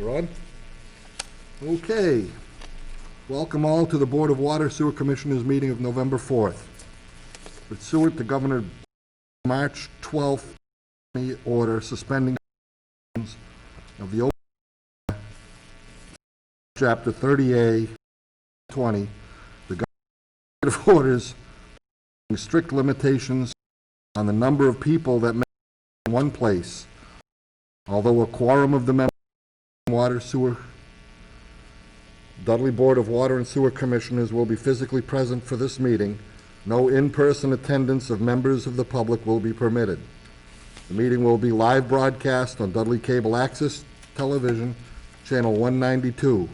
We're on? Okay. Welcome all to the Board of Water Sewer Commissioners meeting of November 4th. Pursuant to Governor March 12th order suspending of the Chapter 30A 20, the Governor orders strict limitations on the number of people that may be in one place. Although a quorum of the members of the Water Sewer Dudley Board of Water and Sewer Commissioners will be physically present for this meeting, no in-person attendance of members of the public will be permitted. The meeting will be live broadcast on Dudley Cable Access Television, Channel 192,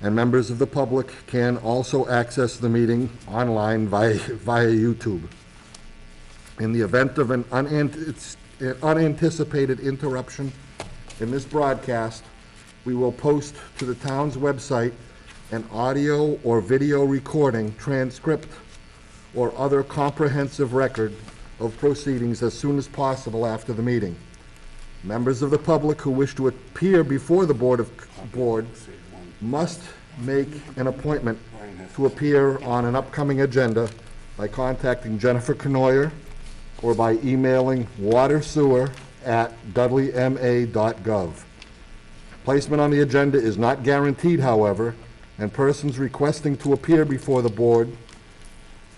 and members of the public can also access the meeting online via YouTube. In the event of an unanticipated interruption in this broadcast, we will post to the town's website an audio or video recording, transcript, or other comprehensive record of proceedings as soon as possible after the meeting. Members of the public who wish to appear before the board must make an appointment to appear on an upcoming agenda by contacting Jennifer Canoyer or by emailing watersewer@dudleyma.gov. Placement on the agenda is not guaranteed, however, and persons requesting to appear before the board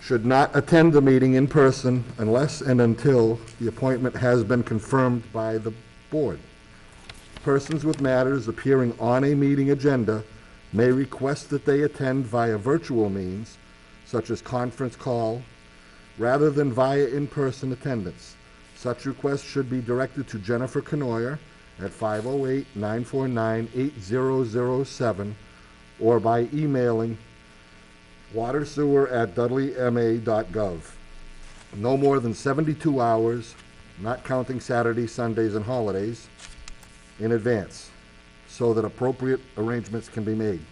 should not attend the meeting in person unless and until the appointment has been confirmed by the board. Persons with matters appearing on a meeting agenda may request that they attend via virtual means, such as conference call, rather than via in-person attendance. Such requests should be directed to Jennifer Canoyer at 508-949-8007 or by emailing watersewer@dudleyma.gov. No more than 72 hours, not counting Saturdays, Sundays, and holidays, in advance, so that appropriate arrangements can be made.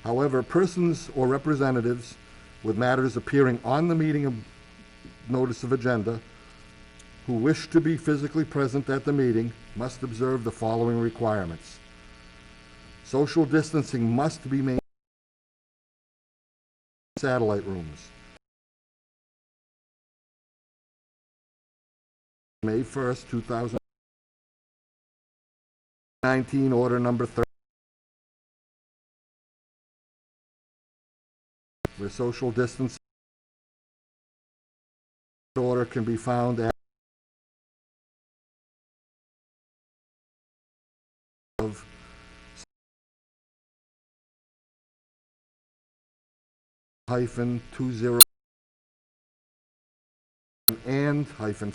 However, persons or representatives with matters appearing on the meeting notice of agenda who wish to be physically present at the meeting must observe the following requirements. Social distancing must be maintained in satellite rooms. May 1st, 2019, order number 30, where social distancing order can be found at of hyphen 20 and hyphen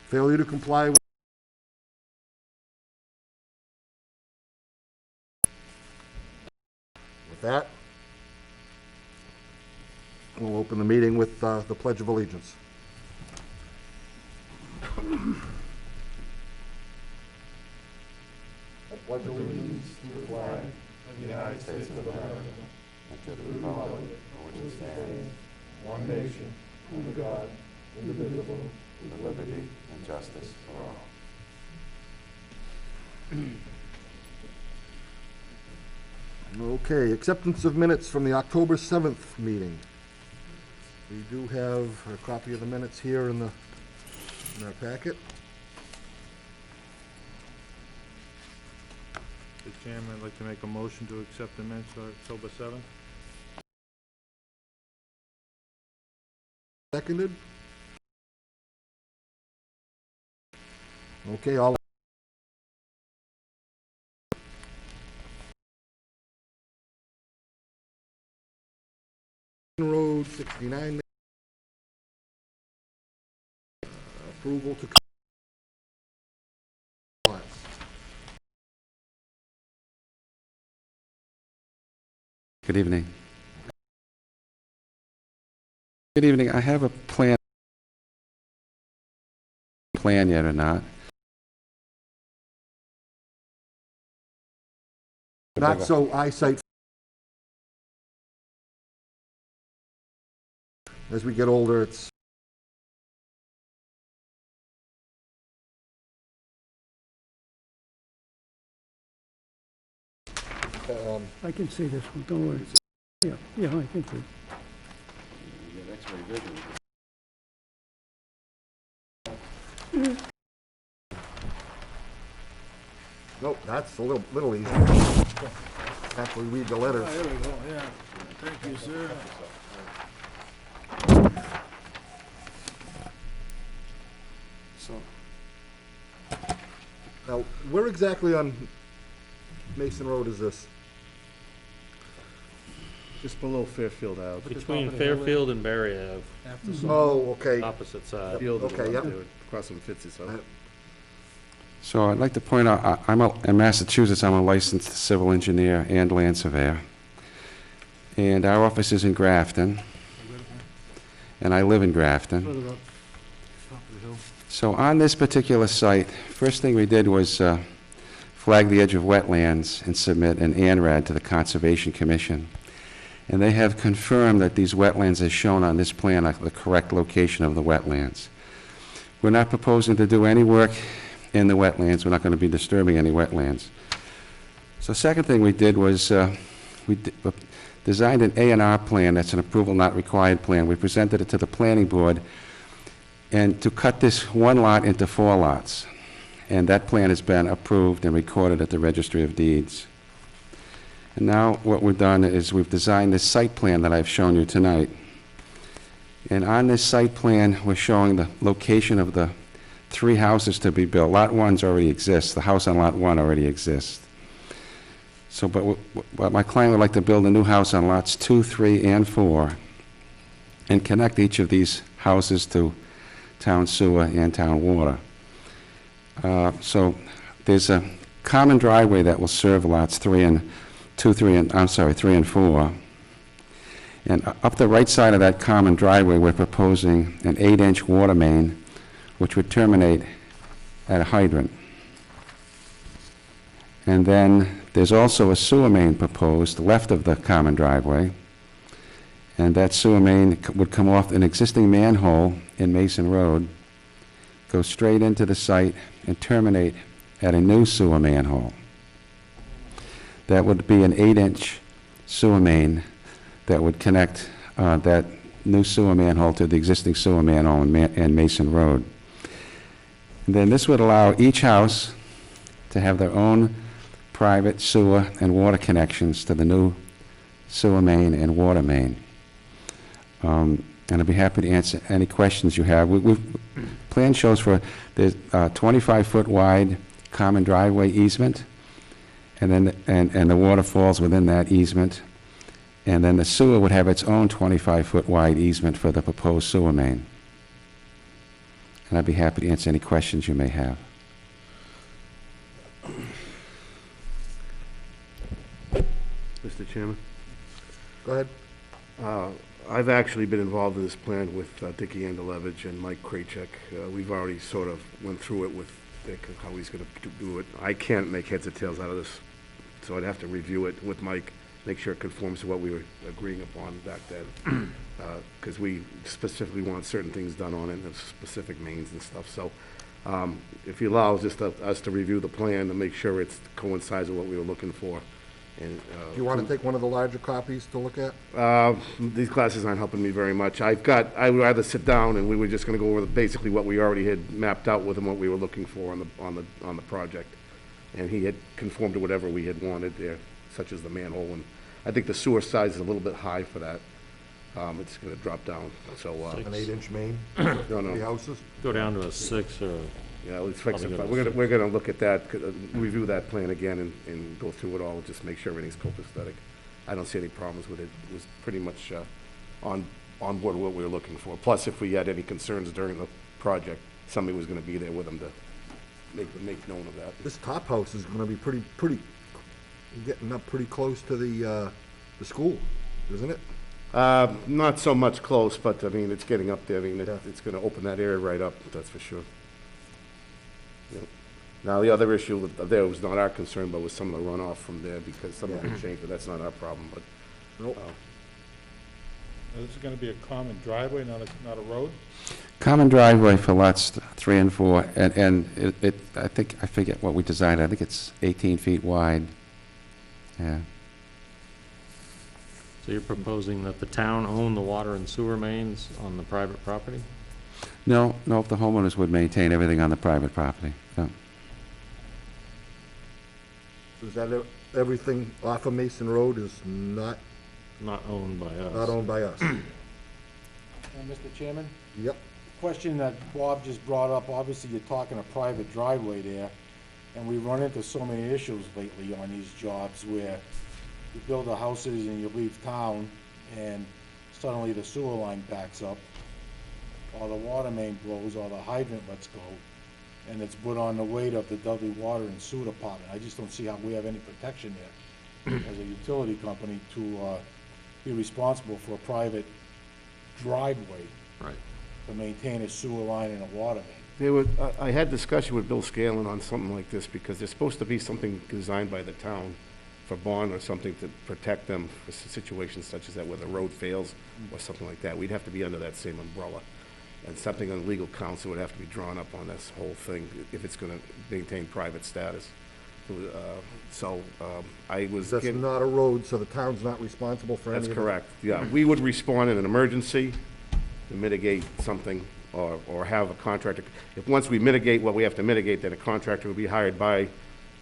failure to comply with that. We'll open the meeting with the Pledge of Allegiance. I pledge allegiance to the flag of the United States of America and to the republic for which it stands, one nation, under God, indivisible, with liberty and justice for all. Okay, acceptance of minutes from the October 7th meeting. We do have a copy of the minutes here in our packet. Mr. Chairman, I'd like to make a motion to accept the minutes for October 7th. Seconded. Okay, all Road 69 approval to Good evening. Good evening. I have a plan yet or not. not so eyesight. As we get older, it's I can see this one, don't worry. Yeah, I can see. Nope, that's a little easier. After we read the letters. There we go, yeah. Thank you, sir. So, now, where exactly on Mason Road is this? Just below Fairfield Ave. Between Fairfield and Berry Ave, Oh, okay. opposite side. Field of Okay, yep. across from Fitz's house. So I'd like to point out, in Massachusetts, I'm a licensed civil engineer and land surveyor. And our office is in Grafton. And I live in Grafton. Further up, top of the hill. So on this particular site, first thing we did was flag the edge of wetlands and submit an ANRAD to the Conservation Commission. And they have confirmed that these wetlands as shown on this plan are the correct location of the wetlands. We're not proposing to do any work in the wetlands. We're not going to be disturbing any wetlands. So second thing we did was designed an A&R plan. That's an approval not required plan. We presented it to the planning board and to cut this one lot into 4 lots. And that plan has been approved and recorded at the Registry of Deeds. And now what we've done is we've designed this site plan that I've shown you tonight. And on this site plan, we're showing the location of the 3 houses to be built. Lot 1 already exists. The house on Lot 1 already exists. So, but my client would like to build a new house on lots 2, 3, and 4 and connect each of these houses to town sewer and town water. So there's a common driveway that will serve lots 3 and 3 and 4. And up the right side of that common driveway, we're proposing an 8-inch water main, which would terminate at a hydrant. And then there's also a sewer main proposed left of the common driveway. And that sewer main would come off an existing manhole in Mason Road, go straight into the site, and terminate at a new sewer manhole. That would be an 8-inch sewer main that would connect that new sewer manhole to the existing sewer manhole in Mason Road. And then this would allow each house to have their own private sewer and water connections to the new sewer main and water main. And I'd be happy to answer any questions you have. Plan shows for the 25-foot wide common driveway easement, and then and the water falls within that easement. And then the sewer would have its own 25-foot wide easement for the proposed sewer main. And I'd be happy to answer any questions you may have. Mr. Chairman, Go ahead. I've actually been involved in this plan with Dickie Andalevich and Mike Kraychek. We've already sort of went through it with Dick, how he's going to do it. I can't make heads or tails out of this, so I'd have to review it with Mike, make sure it conforms to what we were agreeing upon back then. Because we specifically want certain things done on it, and specific mains and stuff. So if you allow just us to review the plan to make sure it coincides with what we were looking for. And, Do you want to take one of the larger copies to look at? these classes aren't helping me very much. I would rather sit down and we were just going to go over basically what we already had mapped out with him, what we were looking for on the project. And he had conformed to whatever we had wanted there, such as the manhole. And I think the sewer size is a little bit high for that. It's going to drop down. So An 8-inch main, no, 3 no. houses? Go down to a 6 or, Yeah, let's fix it. Probably We're going to look at that, review that plan again and go through it all, just make sure everything's copacetic. I don't see any problems with it. It was pretty much on board with what we were looking for. Plus, if we had any concerns during the project, somebody was going to be there with them to make known of that. This top house is going to be pretty, getting up pretty close to the school, isn't it? Not so much close, but I mean, it's getting up there. I mean, Yeah. it's going to open that area right up, that's for sure. Yep. Now, the other issue there was not our concern, but was some of the runoff from there, because some of it changed, but that's not our problem, but. Nope. This is gonna be a common driveway, not a road? Common driveway for lots 3 and 4, and I forget what we designed. I think it's 18 feet wide. Yeah. So you're proposing that the town own the water and sewer mains on the private property? No, no, if the homeowners would maintain everything on the private property. No. Is that everything off of Mason Road is not Not owned by us? not owned by us? Mr. Chairman, Yep. question that Bob just brought up, obviously you're talking a private driveway there, and we run into so many issues lately on these jobs where you build the houses and you leave town, and suddenly the sewer line backs up, or the water main blows, or the hydrant lets go, and it's put on the weight of the Dudley Water and Sewer Department. I just don't see how we have any protection there as a utility company to be responsible for a private driveway Right. to maintain a sewer line and a water main. There was, I had discussion with Bill Scanlon on something like this, because there's supposed to be something designed by the town for bond or something to protect them for situations such as that, where the road fails or something like that. We'd have to be under that same umbrella. And something on legal counsel would have to be drawn up on this whole thing if it's gonna maintain private status. I was. That's given- not a road, so the town's not responsible for any of That's it? correct, yeah. We would respond in an emergency to mitigate something, or have a contractor. If, once we mitigate what we have to mitigate, then a contractor would be hired by,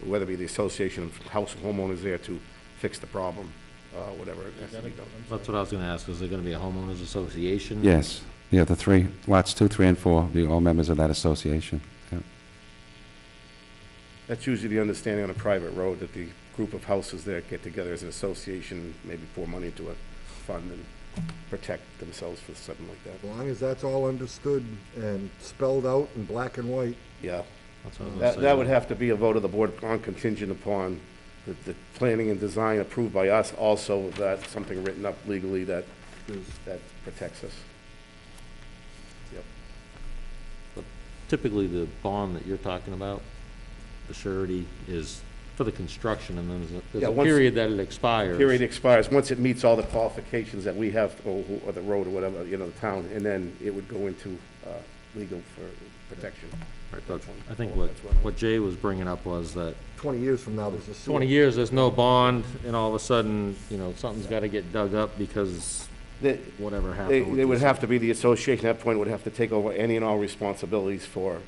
whether it be the association of homeowners there to fix the problem, whatever it has to be done. That's what I was gonna ask, is there gonna be a homeowners association? Yes, yeah, the three, lots 2, 3, and 4, be all members of that association. Yeah. That's usually the understanding on a private road, that the group of houses there get together as an association, maybe pour money into a fund and protect themselves for something like that. As long as that's all understood and spelled out in black and white. Yeah. That's what I was gonna That say. would have to be a vote of the board on contingent upon the planning and design approved by us, also that something written up legally that protects us. Yep. Typically, the bond that you're talking about, the surety, is for the construction, and then there's Yeah, a once- period that it expires. Period expires, once it meets all the qualifications that we have, or the road or whatever, the town, and then it would go into legal for protection. Right, but I think That's what Jay was bringing up was that 20 years from now, there's a sewer. 20 years, there's no bond, and all of a sudden, something's gotta get dug up because They, whatever happened with they would this. have to be, the association at that point would have to take over any and all responsibilities for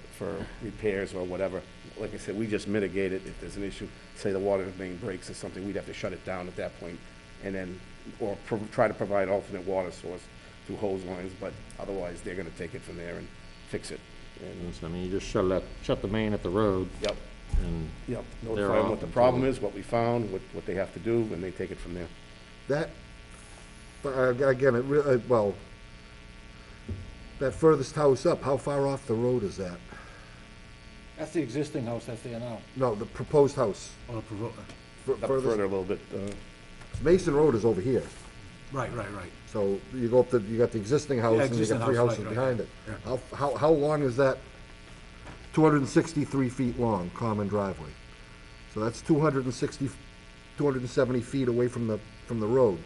repairs or whatever. Like I said, we just mitigate it if there's an issue, say the water main breaks or something, we'd have to shut it down at that point, and then, or try to provide alternate water source through hose lines, but otherwise, they're gonna take it from there and fix it. And, I mean, you just shut the main at the road, yep, and yep, They're notify them off what the until- problem is, what we found, what they have to do, and they take it from there. That, again, that furthest house up, how far off the road is that? That's the existing house that's there now. No, the proposed house. Up Furthest, further a little bit, Mason Road is over here. Right. So you go up the, you got the existing house and you existing got three house, houses right, behind it. yeah. How long is that? 263 feet long, common driveway. So that's 270 feet away from the road.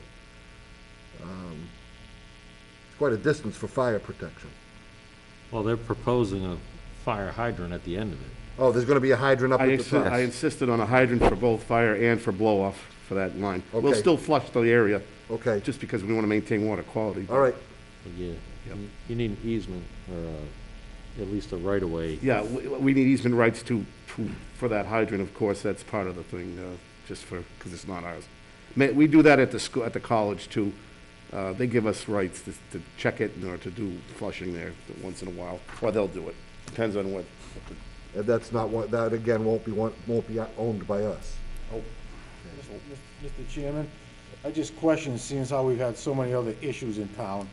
It's quite a distance for fire protection. well, they're proposing a fire hydrant at the end of it. Oh, there's gonna be a hydrant up I at the top. insisted on a hydrant for both fire and for blow-off for that line. We'll Okay. still flush the area, Okay, just because we want to maintain water quality. all right. But yeah, Yep. you need an easement, or at least a right-of-way. Yeah, we need easement rights for that hydrant, of course, that's part of the thing, just because it's not ours. We do that at the school, at the college, too. They give us rights to check it, or to do flushing there once in a while, or they'll do it. Depends on what. And that's not what, that again won't be owned by us. Mr. Chairman, I just question, seeing as how we've had so many other issues in town,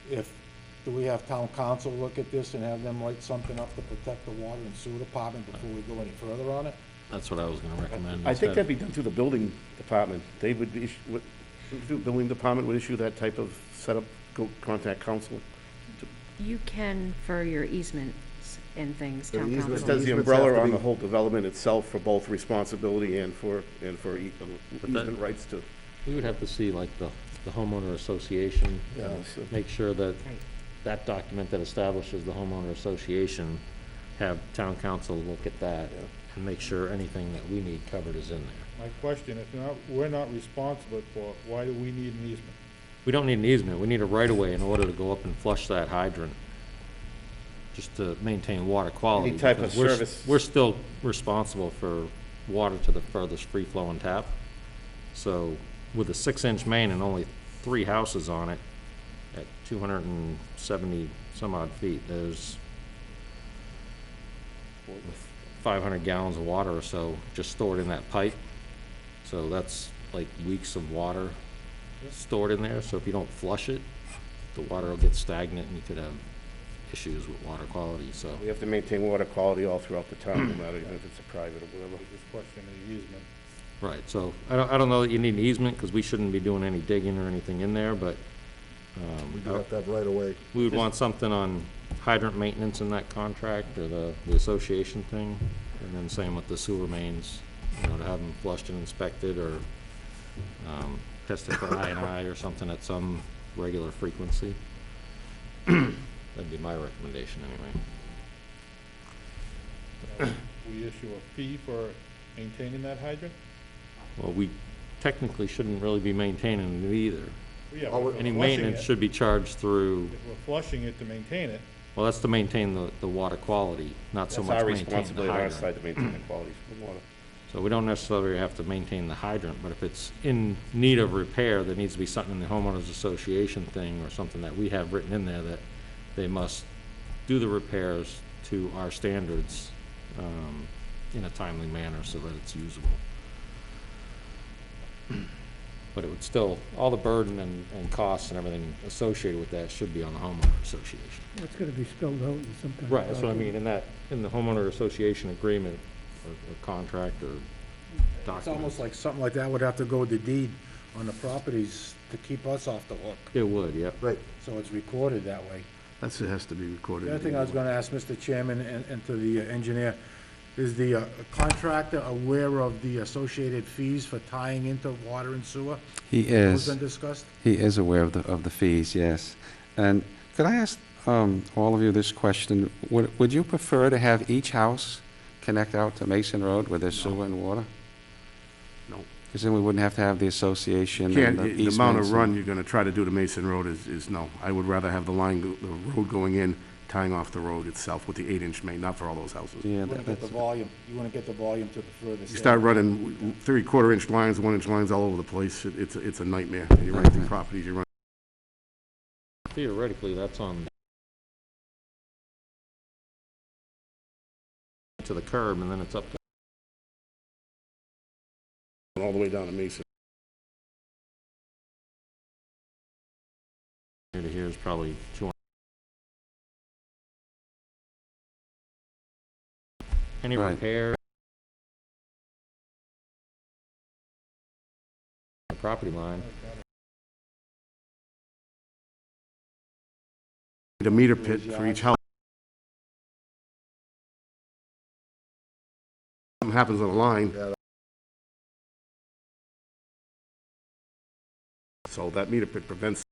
do we have town council look at this and have them write something up to protect the water and sewer department before we go any further on it? That's what I was gonna recommend. I think instead. that'd be done through the building department. They would the building department would issue that type of setup, contact council. You can for your easements and things, For the town easement- This council. does the Easements have umbrella to on be- the whole development itself for both responsibility and for easement rights to. We would have to see, like, the homeowner association, Yeah, so- make sure that Right. that document that establishes the homeowner association, have town council look at that, Yeah. and make sure anything that we need covered is in there. My question, if not, we're not responsible for it, why do we need an easement? We don't need an easement, we need a right-of-way in order to go up and flush that hydrant, just to maintain water quality. Any type of because we're- service- We're still responsible for water to the furthest free-flowing tap. So with a 6-inch main and only 3 houses on it, at 270 some odd feet, there's 500 gallons of water or so just stored in that pipe. So that's like weeks of water stored in there, so if you don't flush it, the water will get stagnant and you could have issues with water quality, so. We have to maintain water quality all throughout the town, no matter even if it's a private or whatever. Just question the easement. Right, so I don't know that you need an easement, because we shouldn't be doing any digging or anything in there, but, We do have to have right away. we would want something on hydrant maintenance in that contract, or the association thing, and then same with the sewer mains, you know, to have them flushed and inspected, or, tested for I or something at some regular frequency. That'd be my recommendation, anyway. We issue a fee for maintaining that hydrant? Well, we technically shouldn't really be maintaining it either. Yeah, Oh, but we're Any flushing maintenance it. should be charged through, If we're flushing it to maintain it, well, that's to maintain the water quality, not so That's much our maintain the responsibility on our hydrant. side to maintain the quality of the water. So we don't necessarily have to maintain the hydrant, but if it's in need of repair, there needs to be something in the homeowners association thing, or something that we have written in there that they must do the repairs to our standards, in a timely manner so that it's usable. But it would still, all the burden and costs and everything associated with that should be on the homeowner association. It's gotta be spelled out in some kind of. Right, that's what I mean, document. in the homeowner association agreement, or contract, or It's document. almost like something like that would have to go with the deed on the properties to keep us off the hook, It would, yep. Right. so it's recorded that way. It has to be recorded. The other thing I was gonna ask Mr. Chairman and to the engineer, is the contractor aware of the associated fees for tying into water and sewer? He Those is. been discussed? He is aware of the fees, yes. And could I ask all of you this question? Would you prefer to have each house connect out to Mason Road with their sewer and water? No. Because then we wouldn't have to have the association Can't, and the the amount easements of run and- you're gonna try to do to Mason Road is no. I would rather have the road going in, tying off the road itself with the 8-inch main, not for all those houses. Yeah, You wanna get the that's, volume, you wanna get the volume to the furthest. You start end. running 3/4-inch lines, 1-inch lines all over the place, it's a nightmare. You're running through properties, you're running. Theoretically, that's on to the curb, and then it's up to, all the way down to Mason. here to here is probably 200. Any Right. repair? The property line, The meter pit for each house. Something happens on a line. Yeah. So that meter pit prevents.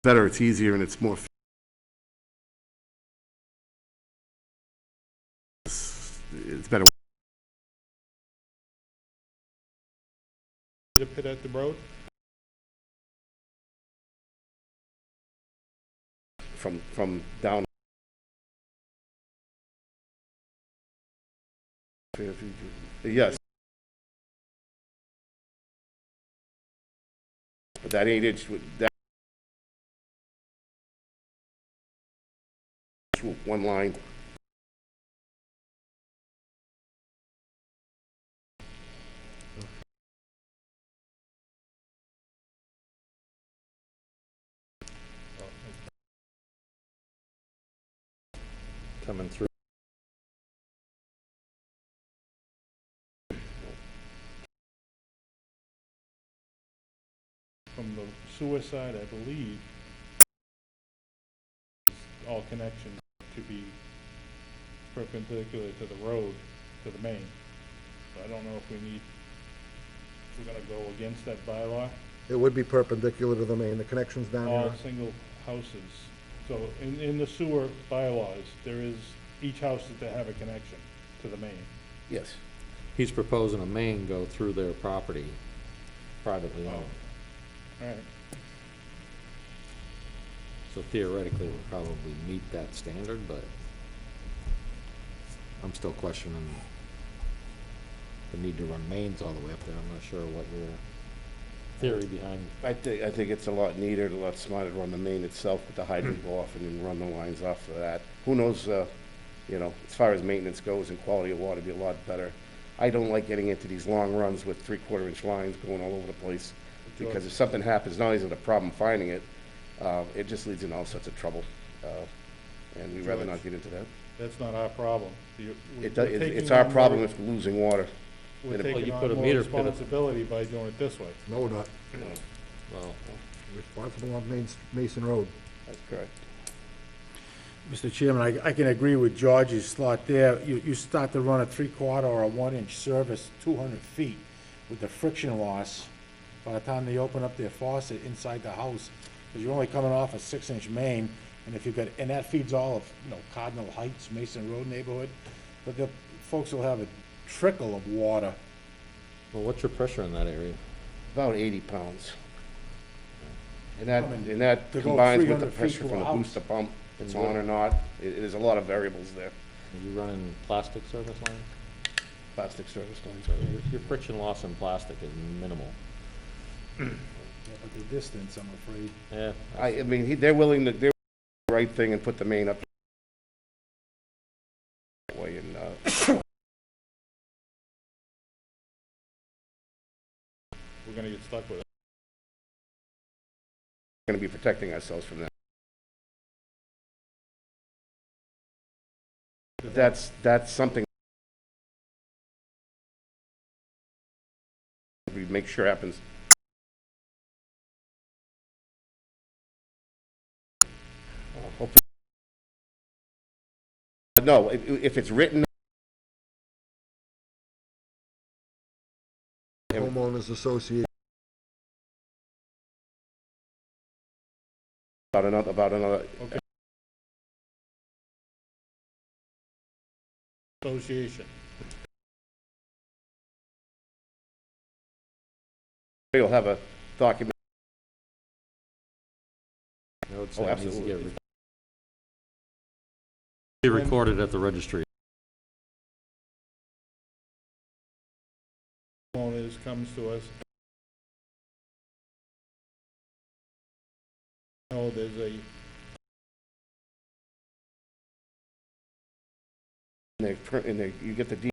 Better, it's easier, and it's more. It's better. the pit at the road? From down. Yes. But that 8-inch, that's one line. coming through. From the sewer side, I believe, all connections to be perpendicular to the road, to the main. So I don't know if we need, if we're gonna go against that bylaw. It would be perpendicular to the main, the connection's down All here. single houses. So in the sewer bylaws, there is each house that they have a connection. to the main. Yes. He's proposing a main go through their property, privately owned. All right. So theoretically, we'll probably meet that standard, but I'm still questioning the need to run mains all the way up there. I'm not sure what your theory behind. I think it's a lot neater, a lot smarter to run the main itself with the hydrant go off and then run the lines off of that. Who knows, you know, as far as maintenance goes and quality of water, be a lot better. I don't like getting into these long runs with 3/4 inch lines going all over the place, because if something happens, not only is it a problem finding it, it just leads in all sorts of trouble. And we'd rather not get into that. That's not our problem. It's our problem if we're losing water. We're Well, taking you on put a more meter pit up- responsibility by doing it this way. No, not Well, responsible on Mason Road. That's correct. Mr. Chairman, I can agree with George's thought there. You start to run a 3/4 or a 1-inch service 200 feet with the friction loss by the time they open up their faucet inside the house, because you're only coming off a 6-inch main, and if you've got, and that feeds all of, you know, Cardinal Heights, Mason Road neighborhood, but the folks will have a trickle of water. well, what's your pressure in that area? About 80 pounds. And that to go combines with the 300 feet pressure to from a the house. booster pump, it's on or not. There's a lot of variables there. Are you running plastic service lines? Plastic service lines. So your friction loss in plastic is minimal. Yeah, but the distance, I'm afraid. Yeah. I mean, they're willing to do the right thing and put the main up that way, and We're gonna get stuck with it. going to be protecting ourselves from that. That's something we make sure happens. No, if it's written, Homeowners Association. about another, Association. you'll have a document. I would say it needs to absolutely. get be recorded at the registry. Homeowners comes to us. No, there's a, You get the deed.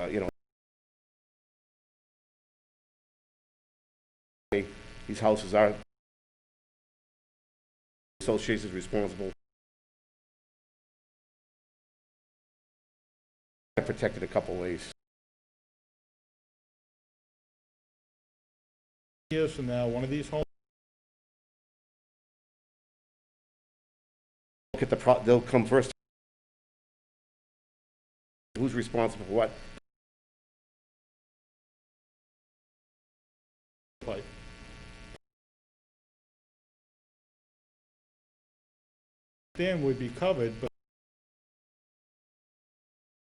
You know, these houses are, association is responsible. Protected a couple ways. years from now, one of these homes, Look at the they'll come first. Who's responsible for what? like, Dan would be covered, but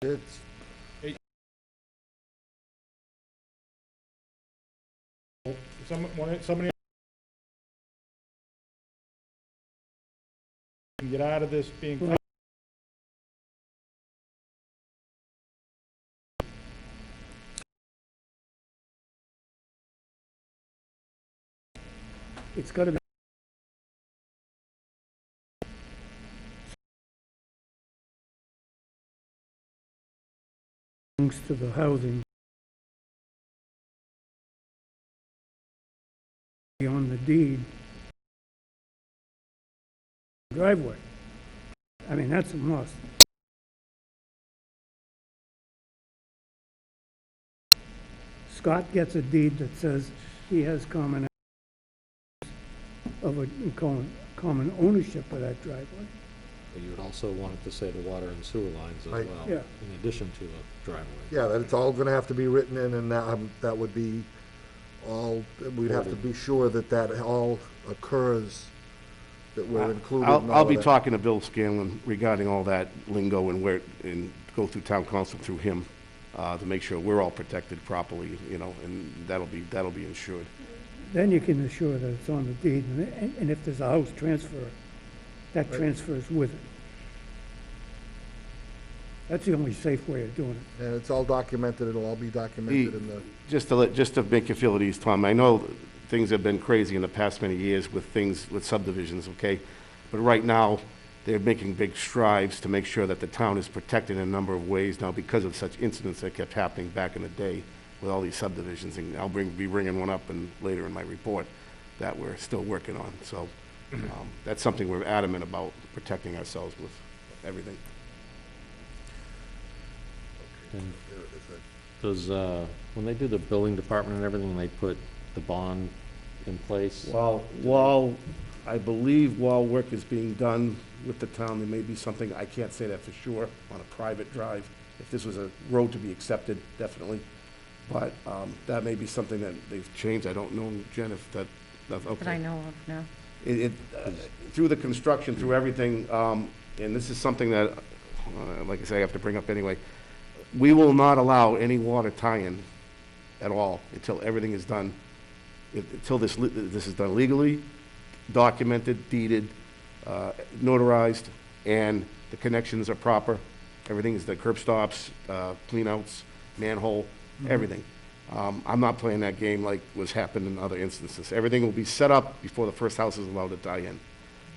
It's, somebody can get out of this being covered. It's gotta be. Belongs to the housing. On the deed. Driveway. I mean, that's a must. Scott gets a deed that says he has common common ownership of that driveway. But you would also want it to say the water and sewer lines as Right. well, Yeah. in addition to the driveway. yeah, that it's all gonna have to be written in, and that would be all, we'd have to be sure that that all occurs that we're included in all I'll of be that? talking to Bill Scanlon regarding all that lingo and and go through town council through him, to make sure we're all protected properly, you know, and that'll be ensured. Then you can assure that it's on the deed, and if there's a house transfer, that transfers with it. That's the only safe way of doing it. And it's all documented, it'll all be documented in the, Just to make you feel at ease, Tom, I know things have been crazy in the past many years with subdivisions, okay? But right now, they're making big strides to make sure that the town is protected in a number of ways now because of such incidents that kept happening back in the day with all these subdivisions, and I'll be bringing one up later in my report that we're still working on. So that's something we're adamant about, protecting ourselves with everything. Does, when they do the building department and everything, they put the bond in place? I believe while work is being done with the town, there may be something, I can't say that for sure, on a private drive. If this was a road to be accepted, definitely. But that may be something that they've changed. I don't know, Jen, if that's okay. That I know of, no. Through the construction, through everything, and this is something that, like I say, I have to bring up anyway, we will not allow any water tie-in at all until everything is done, until this is done legally, documented, deeded, notarized, and the connections are proper. Everything is the curb stops, cleanouts, manhole, everything. I'm not playing that game like was happened in other instances. Everything will be set up before the first house is allowed to tie in.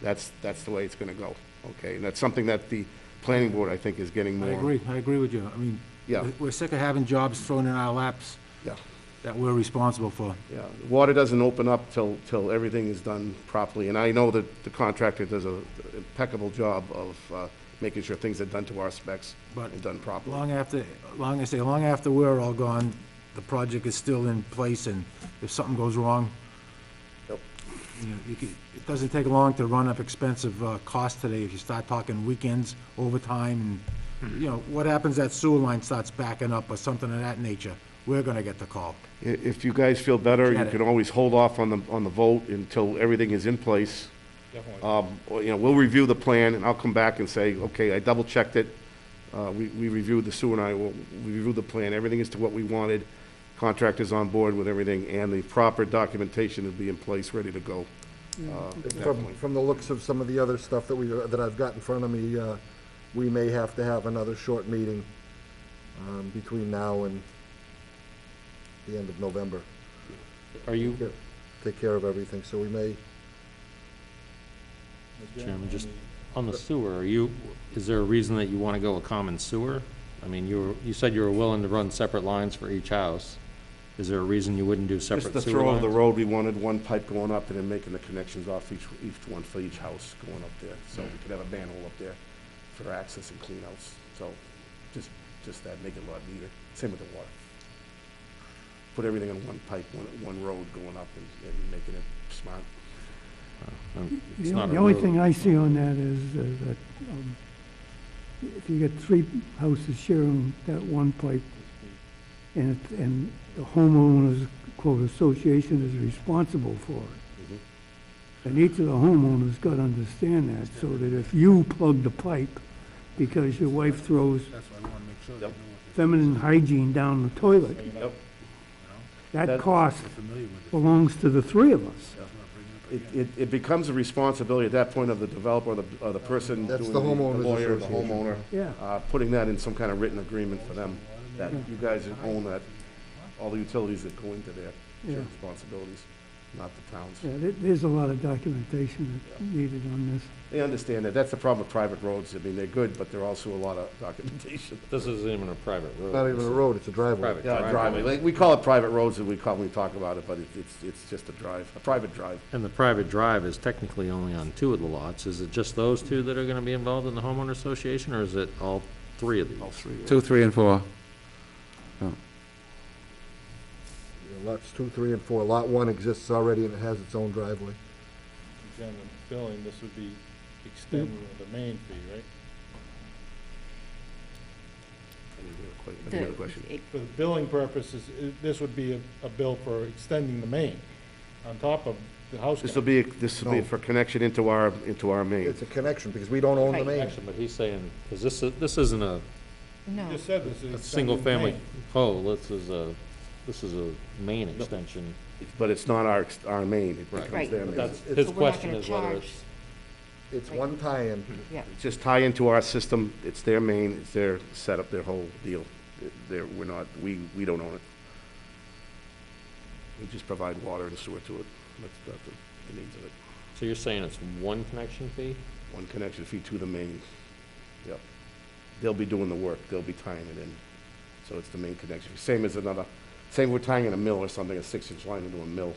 That's the way it's gonna go, okay? And that's something that the planning board, I think, is getting more. I agree with you. I mean, Yeah. we're sick of having jobs thrown in our laps Yeah, that we're responsible for. yeah. Water doesn't open up till everything is done properly, and I know that the contractor does an impeccable job of making sure things are done to our specs But and done properly. long after we're all gone, the project is still in place, and if something goes wrong, Yep. you know, it doesn't take long to run up expensive costs today if you start talking weekends, overtime, and, you know, what happens that sewer line starts backing up or something of that nature, we're gonna get the call. If you guys feel better, you Get it. can always hold off on the vote until everything is in place. Definitely. Or, you know, we'll review the plan, and I'll come back and say, okay, I double-checked it. We reviewed, the sewer and we reviewed the plan, everything is to what we wanted. Contractor's on board with everything, and the proper documentation will be in place, ready to go. at that point. from the looks of some of the other stuff that I've got in front of me, we may have to have another short meeting, between now and the end of November. Are you, Take care of everything, so we may, Chairman, just on the sewer, is there a reason that you want to go a common sewer? I mean, you said you were willing to run separate lines for each house. Is there a reason you wouldn't do separate Just the sewer throw of the lines? road, we wanted one pipe going up and then making the connections off each one for each house going up there. So we could have a manhole up there for access and cleanouts. So just that, make it a lot neater. Same with the water. Put everything in one pipe, one road going up and making it smart. It's The not a only road. thing I see on that is that if you get three houses sharing that one pipe, and the homeowners, quote, association is responsible for it, and each of the homeowners got to understand that, so that if you plug the pipe because your wife throws Yep. feminine hygiene down the toilet, Yep. that cost belongs to the three of us. It becomes a responsibility at that point of the developer or the person That's doing the homeowners lawyer, the association. homeowner. Yeah. Putting that in some kind of written agreement for them, that you guys own that, all the utilities that go into their Yeah. responsibilities, not the towns. Yeah, there's a lot of documentation that's needed on this. They understand that. That's the problem with private roads. I mean, they're good, but they're also a lot of documentation. This isn't even a private road. not even a road, it's a driveway. Private Yeah, driveway. Like, we call it private roads and when we talk about it, but it's just a drive, a private drive. And the private drive is technically only on 2 of the lots. Is it just those 2 that are going to be involved in the homeowner association, or is it all 3 of these? All three. 2, 3, and 4. Lots 2, 3, and 4. Lot 1 exists already and it has its own driveway. Again, the billing, this would be extending the main fee, right? I didn't have a question. For the billing purposes, this would be a bill for extending the main, on top of the house. This will be No. for connection into our main. It's a connection, because we don't own the Right. main. Connection, but he's saying, because this isn't a No. Just said this is. single-family pole, this is a main extension. But it's not our main, it Right. becomes Right. their But main. that's, It's- his But we're not question gonna is whether charge- it's, It's one tie-in. Yeah, Just tie into our system, it's their main, it's their setup, their whole deal. We're not, we don't own it. We just provide water and sewer to it, that's the needs of it. so you're saying it's one connection fee? One connection fee to the main, yep. They'll be doing the work, they'll be tying it in, so it's the main connection. Same as we're tying in a mill or something, a 6-inch line into a mill,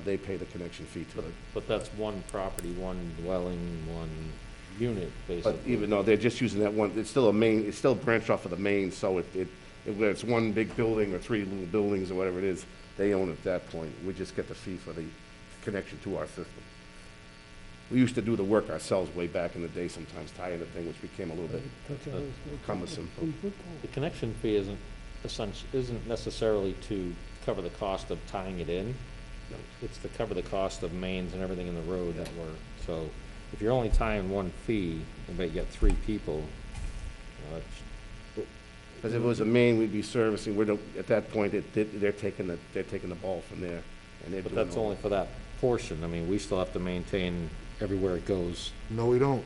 they pay the connection fee to it. But that's one property, one dwelling, one unit, But basically. even though they're just using that one, it's still a main, it's still branched off of the main, so whether it's one big building or 3 little buildings or whatever it is, they own it at that point. We just get the fee for the connection to our system. We used to do the work ourselves way back in the day, sometimes tie in the thing, which became a little bit cumbersome. The connection fee isn't necessarily to cover the cost of tying it in. No. It's to cover the cost of mains and everything in the road that were, so if you're only tying one fee, but you get 3 people, Because if it was a main, we'd be servicing, at that point, they're taking the ball from there, and they're but doing that's all- only for that portion. I mean, we still have to maintain everywhere it goes. No, we don't.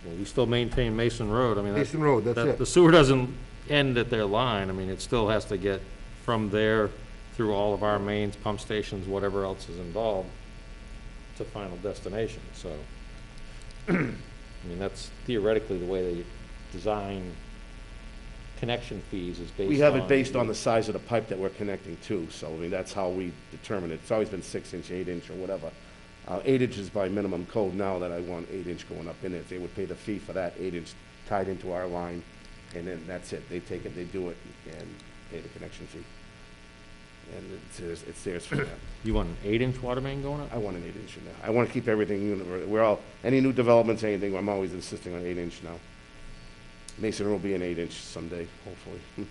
Well, we still maintain Mason Road. I mean, Mason Road, that's it. the sewer doesn't end at their line. I mean, it still has to get from there through all of our mains, pump stations, whatever else is involved, to final destination, so. I mean, that's theoretically the way they design connection fees is based on. We have it based on the size of the pipe that we're connecting to, so, I mean, that's how we determine it. It's always been 6-inch, 8-inch, or whatever. 8-inch is by minimum code now that I want 8-inch going up in it. They would pay the fee for that 8-inch tied into our line, and then that's it. They take it, they do it, and pay the connection fee. And it's theirs for that. You want an 8-inch water main going up? I want an 8-inch in there. I want to keep everything universal. Any new developments, anything, I'm always insisting on 8-inch now. Mason will be an 8-inch someday, hopefully. 8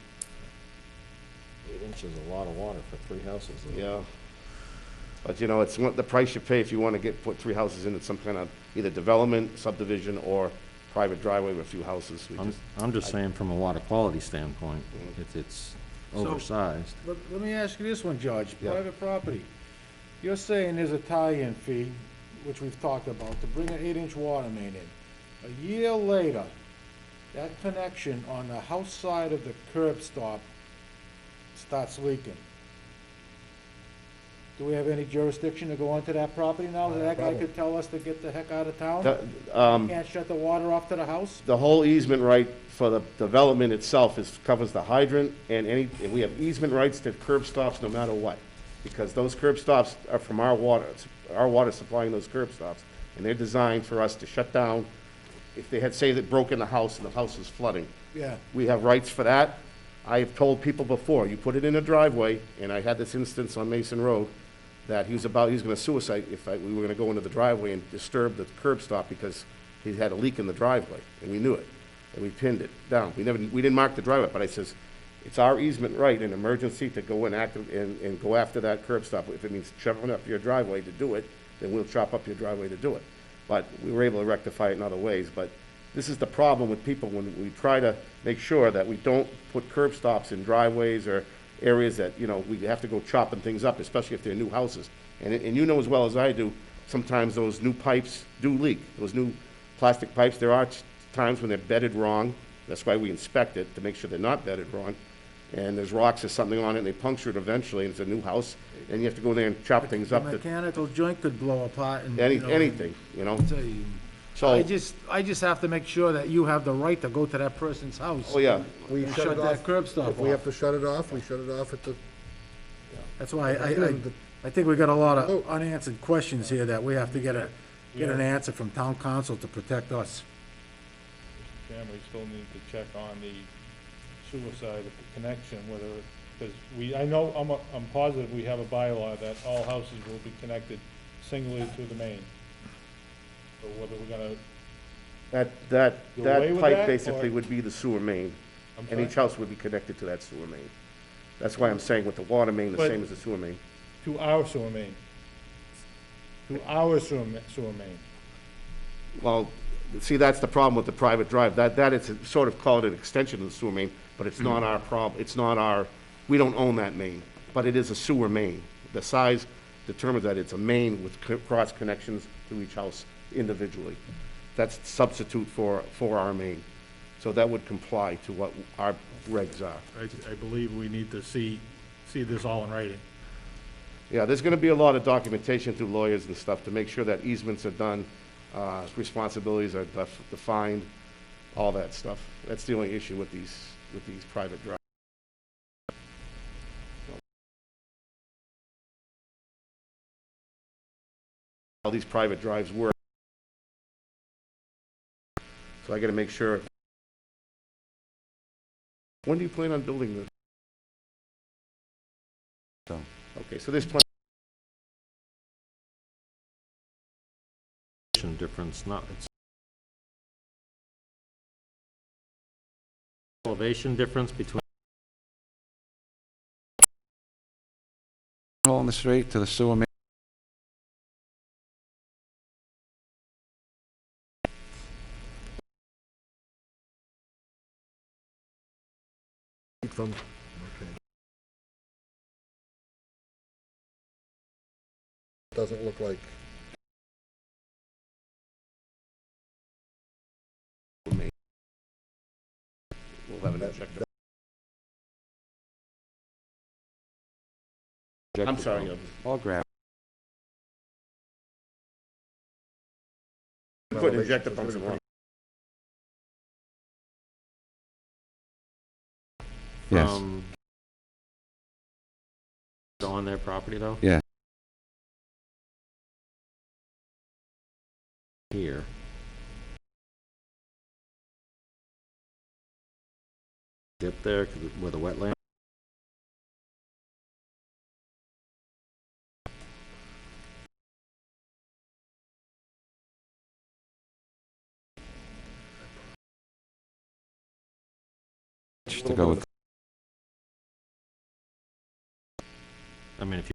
inches is a lot of water for 3 houses. though. Yeah. But, it's the price you pay if you want to put 3 houses in some kind of either development, subdivision, or private driveway with a few houses. I'm just saying from a water quality standpoint, it's So- oversized. Let me ask you this one, George, Yeah. private property. You're saying there's a tie-in fee, which we've talked about, to bring an 8-inch water main in. A year later, that connection on the house side of the curb stop starts leaking. Do we have any jurisdiction to go onto that property now? That guy could tell us to get the heck out of town? Can't shut the water off to the house? The whole easement right for the development itself covers the hydrant and we have easement rights to curb stops no matter what. Because those curb stops are from our water. It's our water supplying those curb stops. And they're designed for us to shut down if they had, say, that broke in the house and the house was flooding. Yeah. We have rights for that. I have told people before, you put it in a driveway, and I had this instance on Mason Road, that he was gonna suicide if we were gonna go into the driveway and disturb the curb stop because he had a leak in the driveway, and we knew it. And we pinned it down. We didn't mark the driveway, but I says, it's our easement right in emergency to go and go after that curb stop. If it means chopping up your driveway to do it, then we'll chop up your driveway to do it. But we were able to rectify it in other ways. But this is the problem with people when we try to make sure that we don't put curb stops in driveways or areas that, we have to go chopping things up, especially if they're new houses. And you know as well as I do, sometimes those new pipes do leak. Those new plastic pipes, there are times when they're bedded wrong. That's why we inspect it, to make sure they're not bedded wrong. And there's rocks or something on it, and they puncture it eventually, and it's a new house, and you have to go there and chop things The up. mechanical joint could blow apart and, Anything. So I just have to make sure that you have the right to go to that person's house. Oh, yeah. We And shut shut it that off. curb stop If we have off. to shut it off, we shut it off at the, That's why the- I think we got a lot Oh. of unanswered questions here that we have to get an answer from town council to protect us. Chairman, we still need to check on the suicide of the connection, because I'm positive we have a bylaw that all houses will be connected singly to the main. So whether we're gonna, That You away with pipe that, basically or- would be the sewer main, I'm and each sorry, house would be connected to that sewer main. That's why I'm saying with the water main, the But- same as the sewer main. to our sewer main. To our sewer main. Well, see, that's the problem with the private drive. That is sort of called an extension of the sewer main, but it's not our it's not our, we don't own that main, but it is a sewer main. The size determines that it's a main with cross connections to each house individually. That's substitute for our main. So that would comply to what our regs are. I believe we need to see this all in writing. Yeah, there's gonna be a lot of documentation through lawyers and stuff to make sure that easements are done, responsibilities are defined, all that stuff. That's the only issue with these private drives. All these private drives work. So I gotta make sure. When do you plan on building this? So, Okay, so there's plenty. Difference, not, it's elevation difference between hole in the street to the sewer main. From, okay. Doesn't look like, We'll have an injector. I'm sorry. All gravel. Put injector pumps in. Yes, on their property though? yeah. Here. Dip there 'cause where the wetland. To go with, I mean, if you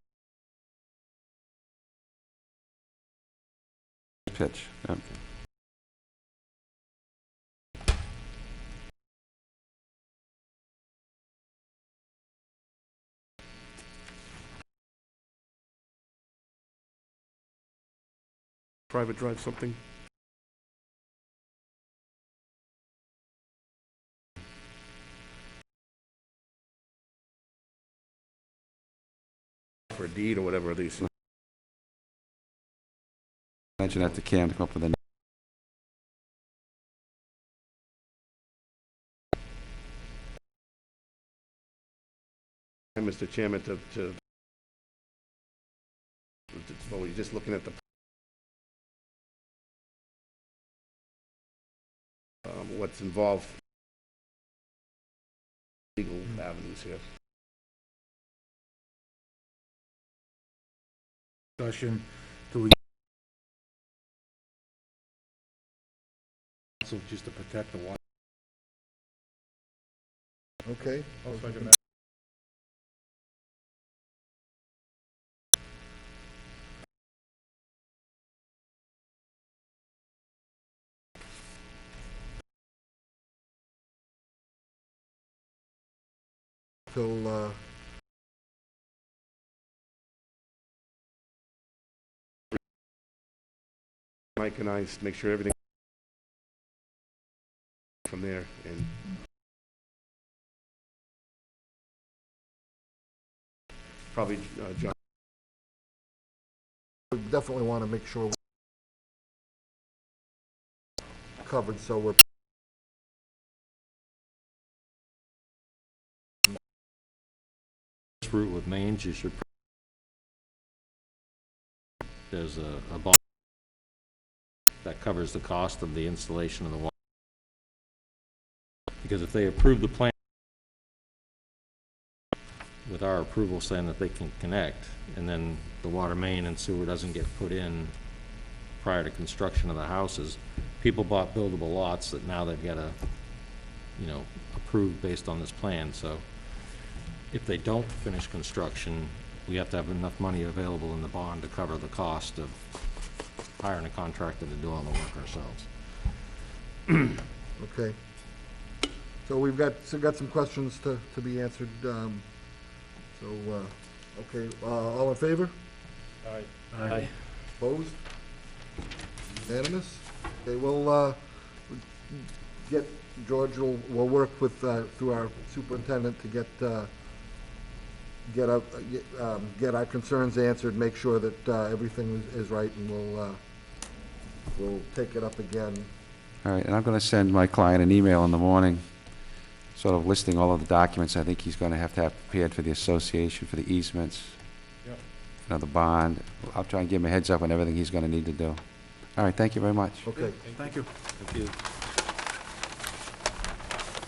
pitch, yep. Private drive something? For a deed or whatever these. Mention that to Cam to come up with a. Mr. Chairman, well, we're just looking at the what's involved legal avenues here. Discussion, so just to protect the water. okay. I'll second that. Till, Mike and I make sure everything from there, and probably John. we definitely want to make sure we're covered, so we're this route with mains, you should. There's a bond that covers the cost of the installation of the water. Because if they approve the plan with our approval saying that they can connect, and then the water main and sewer doesn't get put in prior to construction of the houses, people bought buildable lots that now they've got to, you know, approve based on this plan. So if they don't finish construction we have to have enough money available in the bond to cover the cost of hiring a contractor to do all the work ourselves. Okay. So we've got some questions to be answered. Okay, all in favor? Aye. Opposed? Unanimous? Okay, we'll George will work with, through our superintendent to get our concerns answered, make sure that everything is right, and we'll take it up again. All right, and I'm going to send my client an email in the morning, sort of listing all of the documents I think he's going to have prepared for the association, for the easements, Yep. the bond. I'll try and give him a heads up on everything he's going to need to do. All right, thank you very much. Okay. Thank you. Thank you.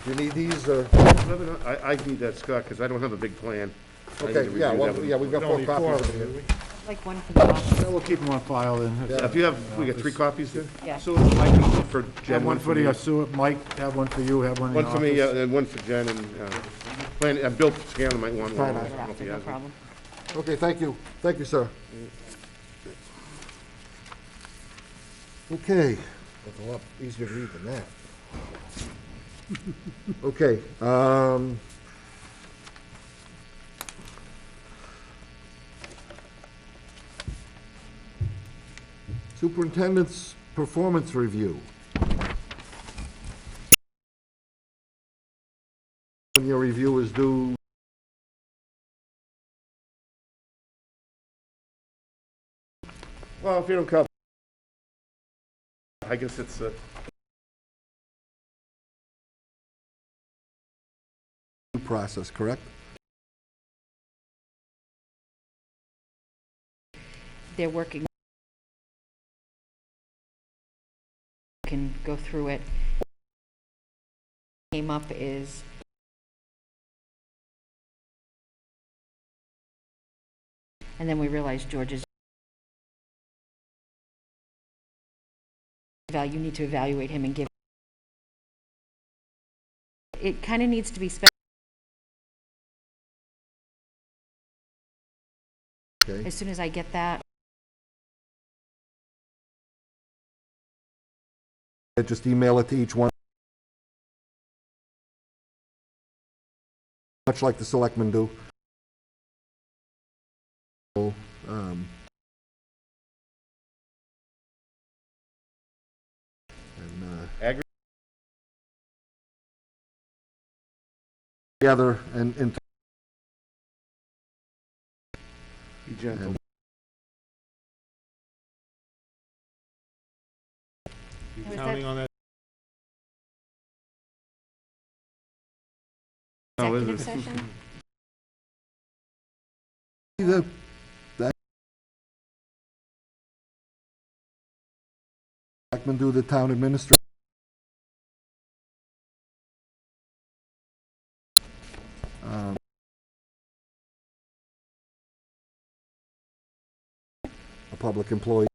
Do you need these, or? I need that, Scott, because I don't have a big plan. I need Okay, to yeah, review that one. we've got Only 4 four copies of of them, it. Like one for the office. We'll keep them on file then. Yeah. If you have, we got 3 copies there? Yeah. So I can put for Jen. Have one for me. the sewer, Mike, have one for you, have one in the One for me, office. and one for Jen, and Bill Scanlon might want one. Fine, I don't know if he No has one. problem. Okay, thank you. Thank you, sir. Okay. That's a lot easier to read than that. Okay, Superintendent's performance review. When your review is due. Well, if you don't count, I guess it's, Process, correct? They're working. Can go through it. Came up is and then we realized George's value. You need to evaluate him and give. It kind of needs to be special. Okay. As soon as I get that, Just email it to each one. Much like the selectmen do. So, together and be gentle. You Was counting that- on that? No, is executive it? session. that selectmen do the town administrator. A public employee.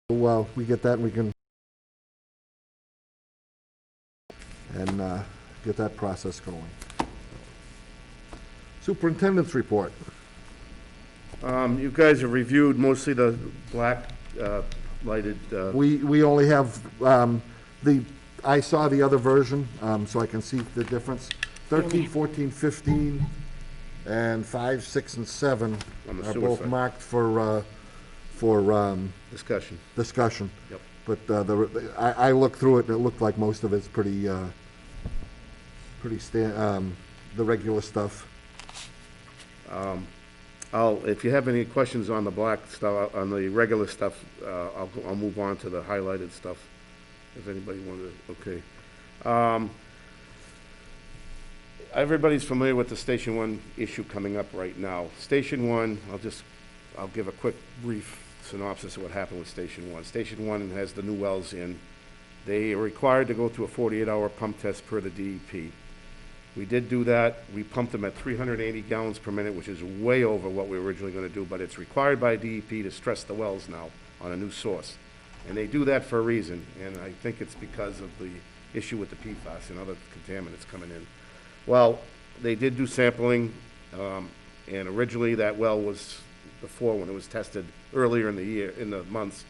Well, we get that, and we can get that process going. Superintendent's report. You guys have reviewed mostly the black lighted, We only have, I saw the other version, so I can see the difference. 13, 14, 15, and 5, 6, and 7 On the are sewer both side. marked for discussion. discussion. Yep. But I looked through it, and it looked like most of it's pretty the regular stuff. If you have any questions on the black stuff, on the regular stuff, I'll move on to the highlighted stuff, if anybody wanted, okay. Everybody's familiar with the Station 1 issue coming up right now. Station 1, I'll give a quick brief synopsis of what happened with Station 1. Station 1 has the new wells in. They are required to go through a 48-hour pump test per the DEP. We did do that. We pumped them at 380 gallons per minute, which is way over what we were originally going to do, but it's required by DEP to stress the wells now on a new source. And they do that for a reason, and I think it's because of the issue with the PFAS and other contaminants coming in. Well, they did do sampling, and originally that well was, before, when it was tested earlier in the year, in the months,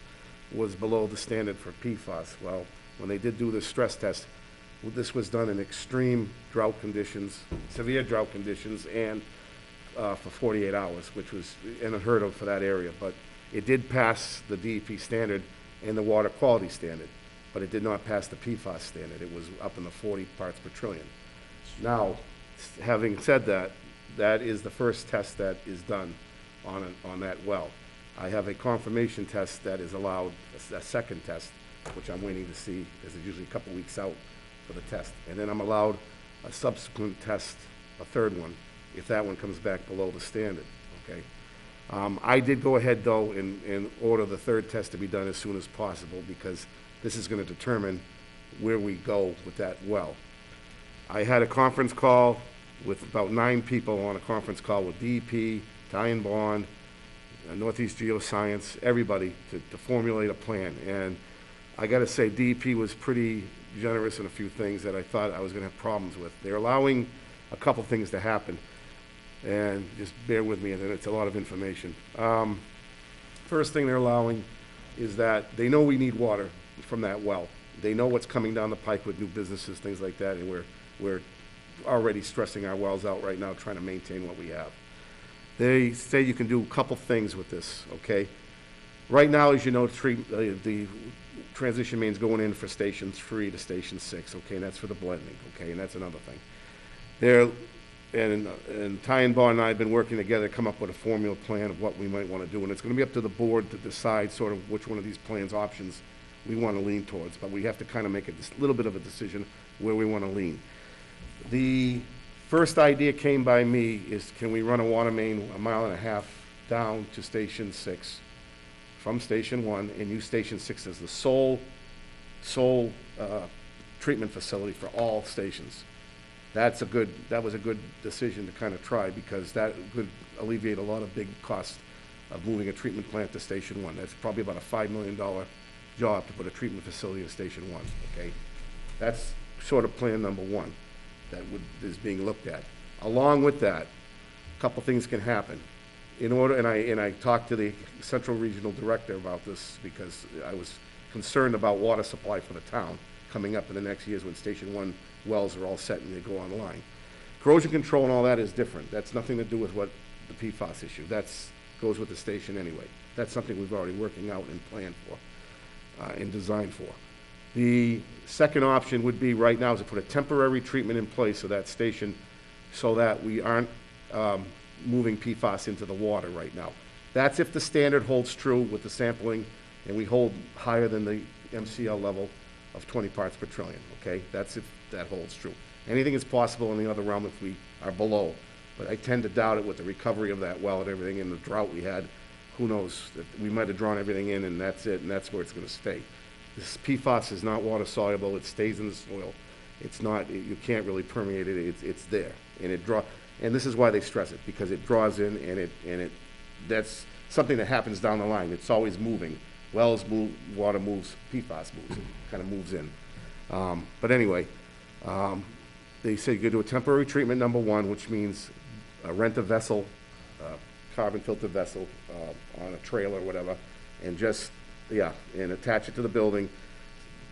was below the standard for PFAS. Well, when they did do the stress test, this was done in extreme drought conditions, severe drought conditions, and for 48 hours, which was unheard of for that area. But it did pass the DEP standard and the water quality standard, but it did not pass the PFAS standard. It was up in the 40 parts per trillion. Now, having said that, that is the first test that is done on that well. I have a confirmation test that is allowed, a second test, which I'm waiting to see, because it's usually a couple weeks out for the test. And then I'm allowed a subsequent test, a third one, if that one comes back below the standard, okay? I did go ahead, though, and order the third test to be done as soon as possible, because this is going to determine where we go with that well. I had a conference call with about 9 people on a conference call with DEP, Ty and Bond, Northeast Geoscience, everybody to formulate a plan. And I got to say, DEP was pretty generous in a few things that I thought I was going to have problems with. They're allowing a couple things to happen, and just bear with me, and it's a lot of information. First thing they're allowing is that they know we need water from that well. They know what's coming down the pike with new businesses, things like that, and we're already stressing our wells out right now, trying to maintain what we have. They say you can do a couple things with this, okay? Right now, as you know, the transition mains going in for Station 3 to Station 6, okay, and that's for the blending, okay, and that's another thing. And Ty and Bond and I have been working together to come up with a formula plan of what we might want to do, and it's going to be up to the board to decide sort of which one of these plans options we want to lean towards, but we have to kind of make a little bit of a decision where we want to lean. The first idea came by me is, can we run a water main 1.5 miles down to Station 6 from Station 1 and use Station 6 as the sole treatment facility for all stations? That was a good decision to kind of try, because that could alleviate a lot of big costs of moving a treatment plant to Station 1. That's probably about a $5 million job to put a treatment facility in Station 1, okay? That's sort of plan number one that is being looked at. Along with that, a couple things can happen. And I talked to the Central Regional Director about this, because I was concerned about water supply for the town coming up in the next years when Station 1 wells are all set and they go online. Corrosion control and all that is different. That's nothing to do with what the PFAS issue. That goes with the station anyway. That's something we've already working out and planned for and designed for. The second option would be right now is to put a temporary treatment in place of that station so that we aren't moving PFAS into the water right now. That's if the standard holds true with the sampling and we hold higher than the MCL level of 20 parts per trillion, okay? That's if that holds true. Anything is possible in the other realm if we are below, but I tend to doubt it with the recovery of that well and everything and the drought we had. Who knows? We might have drawn everything in and that's it, and that's where it's going to stay. This PFAS is not water soluble. It stays in the soil. It's not, you can't really permeate it. It's there, and and this is why they stress it, because it draws in, and that's something that happens down the line. It's always moving. Wells move, water moves, PFAS moves, it kind of moves in. But anyway, they say you could do a temporary treatment, number one, which means rent a vessel, carbon filter vessel on a trailer or whatever, and just, and attach it to the building.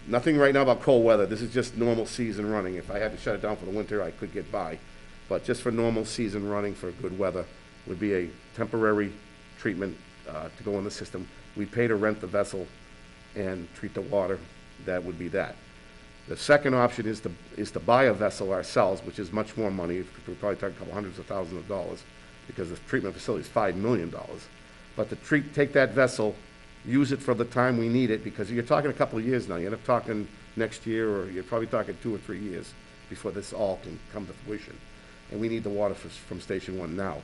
Nothing right now about cold weather. This is just normal season running. If I had to shut it down for the winter, I could get by. But just for normal season running for good weather would be a temporary treatment to go in the system. We pay to rent the vessel and treat the water. That would be that. The second option is to buy a vessel ourselves, which is much more money. We're probably talking a couple hundreds of thousands of dollars, because the treatment facility is $5 million. But to take that vessel, use it for the time we need it, because you're talking a couple of years now. You're not talking next year, or you're probably talking 2 or 3 years before this all can come to fruition. And we need the water from Station 1 now.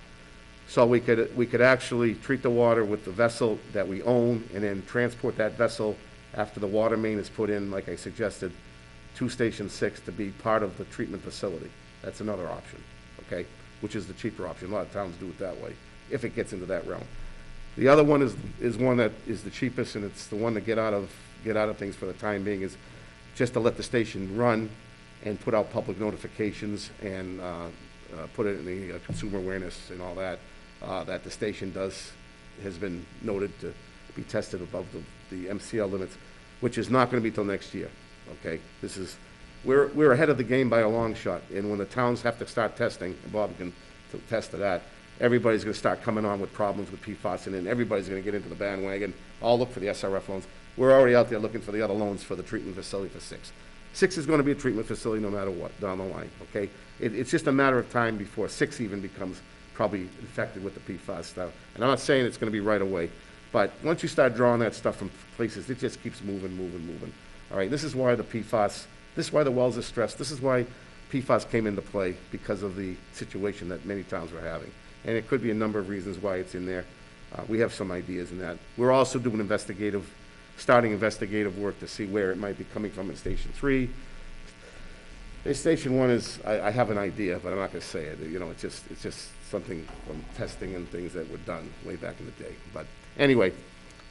So we could actually treat the water with the vessel that we own, and then transport that vessel after the water main is put in, like I suggested, to Station 6 to be part of the treatment facility. That's another option, okay? Which is the cheaper option. A lot of towns do it that way, if it gets into that realm. The other one is one that is the cheapest, and it's the one to get out of things for the time being, is just to let the station run and put out public notifications and put it in the consumer awareness and all that, that the station has been noted to be tested above the MCL limits, which is not gonna be till next year, okay? We're ahead of the game by a long shot, and when the towns have to start testing, and Bob can attest to that, everybody's gonna start coming on with problems with PFAS, and then everybody's gonna get into the bandwagon, all look for the SRF loans. We're already out there looking for the other loans for the treatment facility for 6. 6 is gonna be a treatment facility no matter what, down the line, okay? It's just a matter of time before 6 even becomes probably infected with the PFAS stuff. And I'm not saying it's gonna be right away, but once you start drawing that stuff from places, it just keeps moving. All right, this is why the PFAS, this is why the wells are stressed, this is why PFAS came into play, because of the situation that many towns were having. And it could be a number of reasons why it's in there. We have some ideas in that. We're also doing starting investigative work to see where it might be coming from in Station 3. Station 1 is, I have an idea, but I'm not gonna say it. You know, it's just something from testing and things that were done way back in the day. But anyway,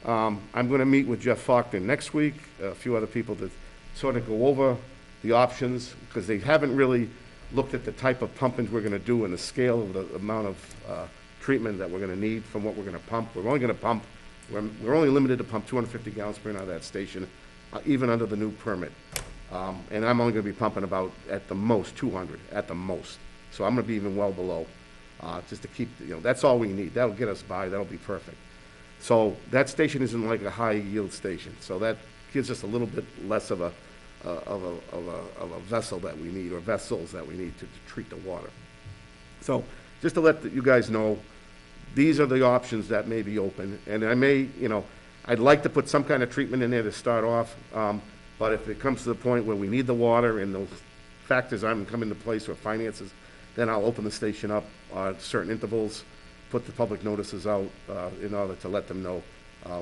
I'm gonna meet with Jeff Faulkner next week, a few other people to sort of go over the options, because they haven't really looked at the type of pumping we're gonna do and the scale of the amount of treatment that we're gonna need from what we're gonna pump. We're only limited to pump 250 gallons per minute out of that station, even under the new permit. And I'm only gonna be pumping about, at the most, 200, at the most. So I'm gonna be even well below, just to keep, that's all we need. That'll get us by, that'll be perfect. So that station isn't like a high yield station, so that gives us a little bit less of a vessel that we need, or vessels that we need to treat the water. So just to let you guys know, these are the options that may be open, and I may, I'd like to put some kind of treatment in there to start off, but if it comes to the point where we need the water and those factors aren't come into place, or finances, then I'll open the station up at certain intervals, put the public notices out in order to let them know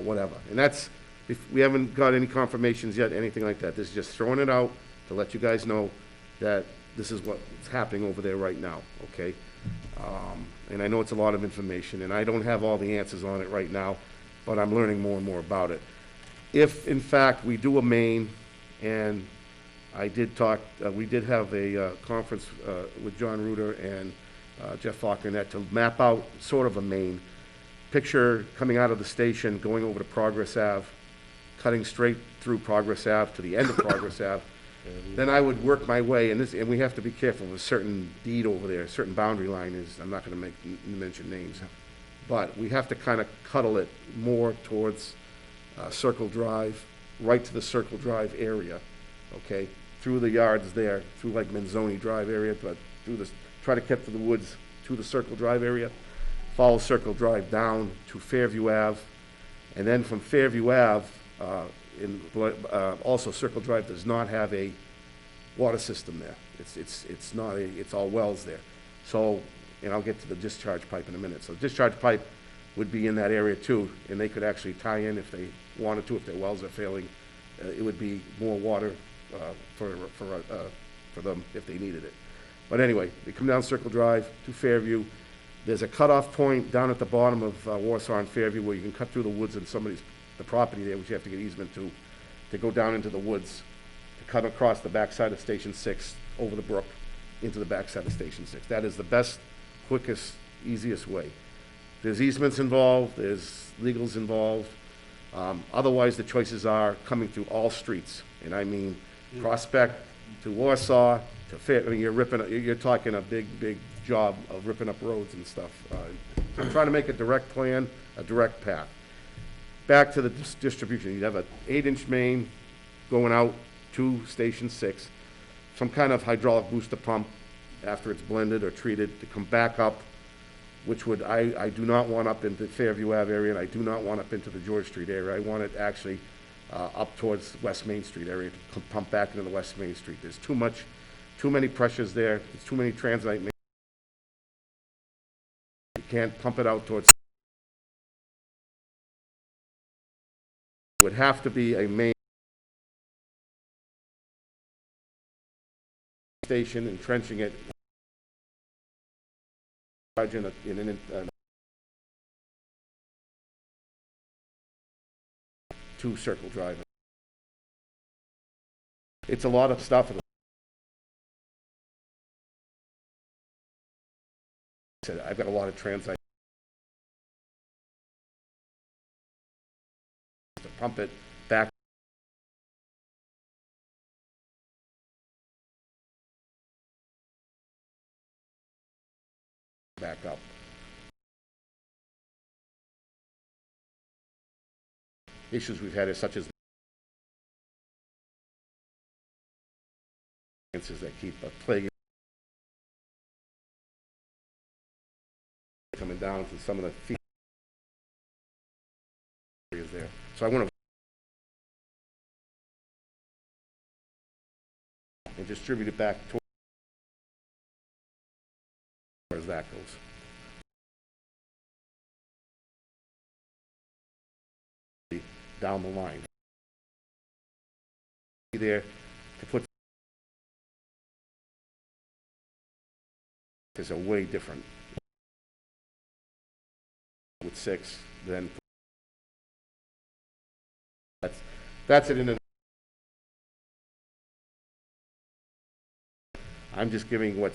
whatever. And that's, if we haven't got any confirmations yet, anything like that. This is just throwing it out to let you guys know that this is what's happening over there right now, okay? And I know it's a lot of information, and I don't have all the answers on it right now, but I'm learning more and more about it. If, in fact, we do a main, and I did talk, we did have a conference with John Reuter and Jeff Faulkner to map out sort of a main. Picture coming out of the station, going over to Progress Ave, cutting straight through Progress Ave to the end of Progress Ave. Then I would work my way, and we have to be careful of a certain deed over there, a certain boundary line is, I'm not gonna mention names, but we have to kind of cuddle it more towards Circle Drive, right to the Circle Drive area, okay? Through the yards there, through like Manzoni Drive area, but try to get to the woods to the Circle Drive area, follow Circle Drive down to Fairview Ave, and then from Fairview Ave, also Circle Drive does not have a water system there. It's all wells there. So, and I'll get to the discharge pipe in a minute. So discharge pipe would be in that area too, and they could actually tie in if they wanted to, if their wells are failing. It would be more water for them if they needed it. But anyway, they come down Circle Drive to Fairview. There's a cutoff point down at the bottom of Warsaw and Fairview where you can cut through the woods and the property there, which you have to get easement to go down into the woods, to cut across the backside of Station 6, over the brook, into the backside of Station 6. That is the best, quickest, easiest way. There's easements involved, there's legals involved. Otherwise, the choices are coming through all streets, and I mean Prospect to Warsaw to Fair. I mean, you're talking a big job of ripping up roads and stuff. So I'm trying to make a direct plan, a direct path. Back to the distribution, you'd have an 8-inch main going out to Station 6, some kind of hydraulic booster pump after it's blended or treated to come back up, which would, I do not want up into Fairview Ave area, and I do not want up into the George Street area. I want it actually up towards West Main Street area to pump back into the West Main Street. There's too many pressures there, there's too many transite mains. You can't pump it out towards. It would have to be a main station, entrenching it to Circle Drive. It's a lot of stuff. said, I've got a lot of to pump it back. Back up. Issues we've had is such as that keep plaguing coming down to some of the feet areas there. So I want to and distribute it back towards that goes. Down the line. There to put is a way different with 6 than that's it in a I'm just giving what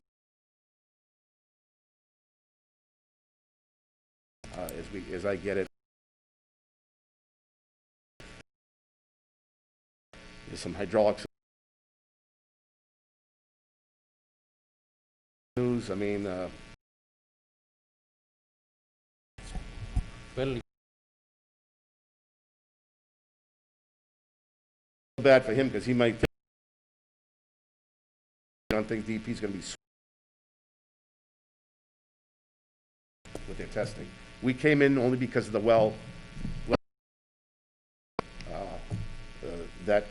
as I get it. There's some hydraulics news. I mean, Well, bad for him because he might think on things DP's going to be with their testing. We came in only because of the well that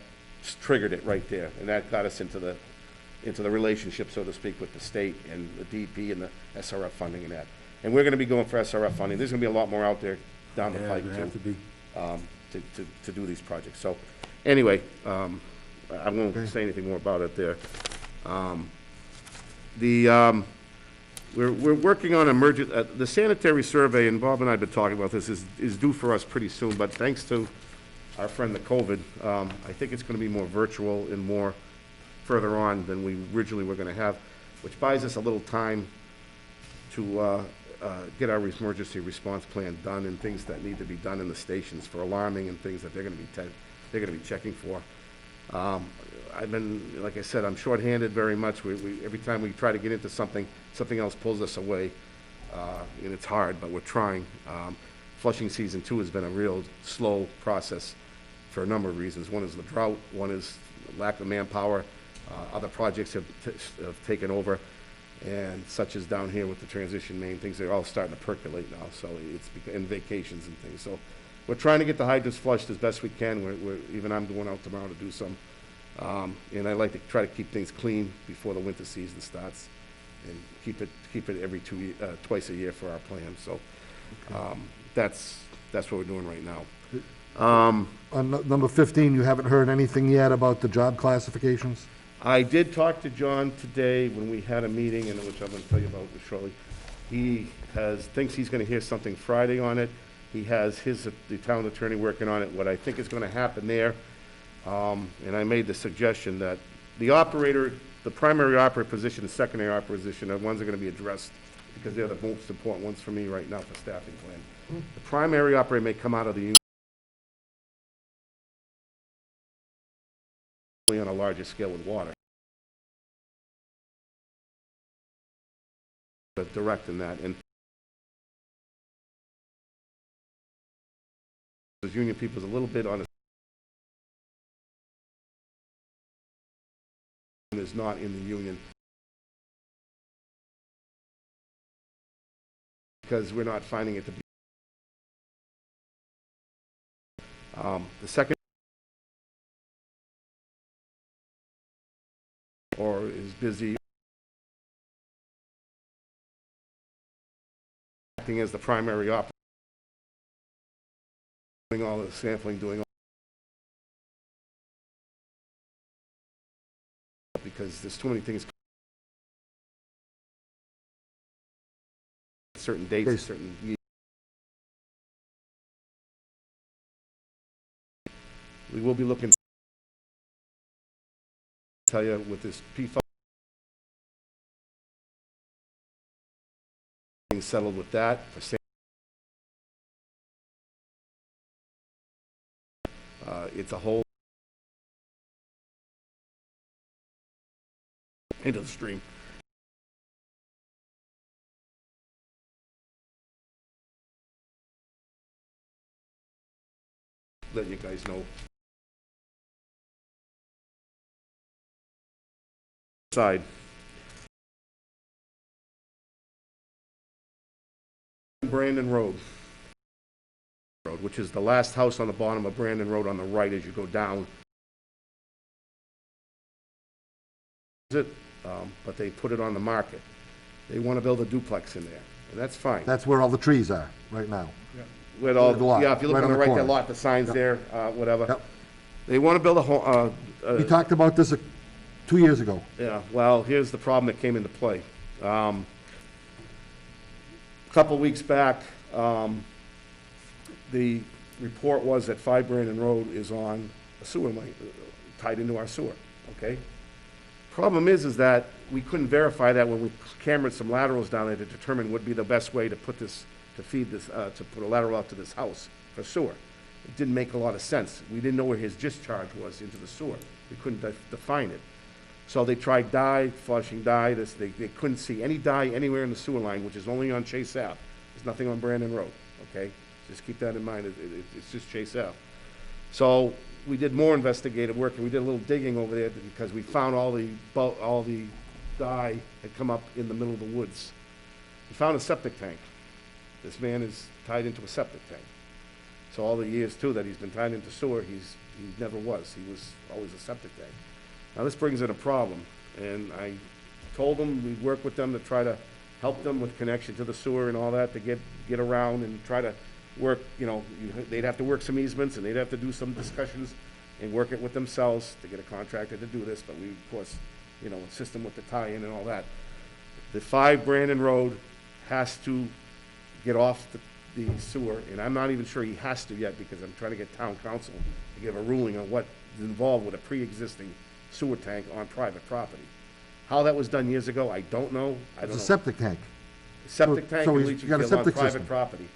triggered it right there, and that got us into the relationship, so to speak, with the state and the DP and the SRF funding and that. And we're going to be going for SRF funding. There's going to be a lot more out there down the pike to do these projects. So anyway, I won't say anything more about it there. We're working on the sanitary survey, and Bob and I have been talking about this, is due for us pretty soon, but thanks to our friend the COVID, I think it's going to be more virtual and more further on than we originally were going to have, which buys us a little time to get our emergency response plan done and things that need to be done in the stations for alarming and things that they're going to be checking for. I've been, like I said, I'm shorthanded very much. Every time we try to get into something else pulls us away, and it's hard, but we're trying. Flushing season 2 has been a real slow process for a number of reasons. One is the drought, one is lack of manpower. Other projects have taken over, and such as down here with the transition main, things are all starting to percolate now, so it's and vacations and things. So we're trying to get the hydrants flushed as best we can. Even I'm going out tomorrow to do some. And I like to try to keep things clean before the winter season starts, and keep it every twice a year for our plan. So that's what we're doing right now. On number 15, you haven't heard anything yet about the job classifications? I did talk to John today when we had a meeting, and which I'm going to tell you about shortly. He thinks he's going to hear something Friday on it. He has the town attorney working on it. What I think is going to happen there, and I made the suggestion that the primary operator position and secondary operator position are ones that are going to be addressed because they're the most important ones for me right now for staffing plan. The primary operator may come out of the union on a larger scale with water. But directing that, and the union people is a little bit on is not in the union because we're not finding it to be the second or is busy acting as the primary operator, doing all the sampling, doing all because there's too many things, certain dates, certain years. We will be looking to tell you with this PFAS Being settled with that. It's a whole into the stream. Let you guys know. Side. Brandon Road, which is the last house on the bottom of Brandon Road on the right as you go down. But they put it on the market. They want to build a duplex in there, and that's fine. That's where all the trees are, right now. With all, The lot, yeah, if you look right on on the the right, that corner. lot, the signs Yep. there, whatever. Yep. They want to build a home, We talked about this 2 years ago. yeah, well, here's the problem that came into play. A couple weeks back, the report was that 5 Brandon Road is on a sewer line, tied into our sewer, okay? Problem is that we couldn't verify that when we cambered some laterals down there to determine what would be the best way to put this, to feed this, to put a lateral out to this house for sewer. It didn't make a lot of sense. We didn't know where his discharge was into the sewer. We couldn't define it. So they tried dye, flushing dye, they couldn't see any dye anywhere in the sewer line, which is only on Chase Ave. There's nothing on Brandon Road, okay? Just keep that in mind, it's just Chase Ave. So we did more investigative work, and we did a little digging over there because we found all the dye had come up in the middle of the woods. We found a septic tank. This man is tied into a septic tank. So all the years, too, that he's been tied into sewer, he never was. He was always a septic tank. Now, this brings in a problem, and I told them we'd work with them to try to help them with connection to the sewer and all that, to get around and try to work, they'd have to work some easements, and they'd have to do some discussions and work it with themselves to get a contractor to do this, but we, of course, assist them with the tie-in and all that. The 5 Brandon Road has to get off the sewer, and I'm not even sure he has to yet, because I'm trying to get town council to give a ruling on what is involved with a pre-existing sewer tank on private property. How that was done years ago, I don't know. It's a septic tank. Septic tank So and he's leaching got a field on septic private system. property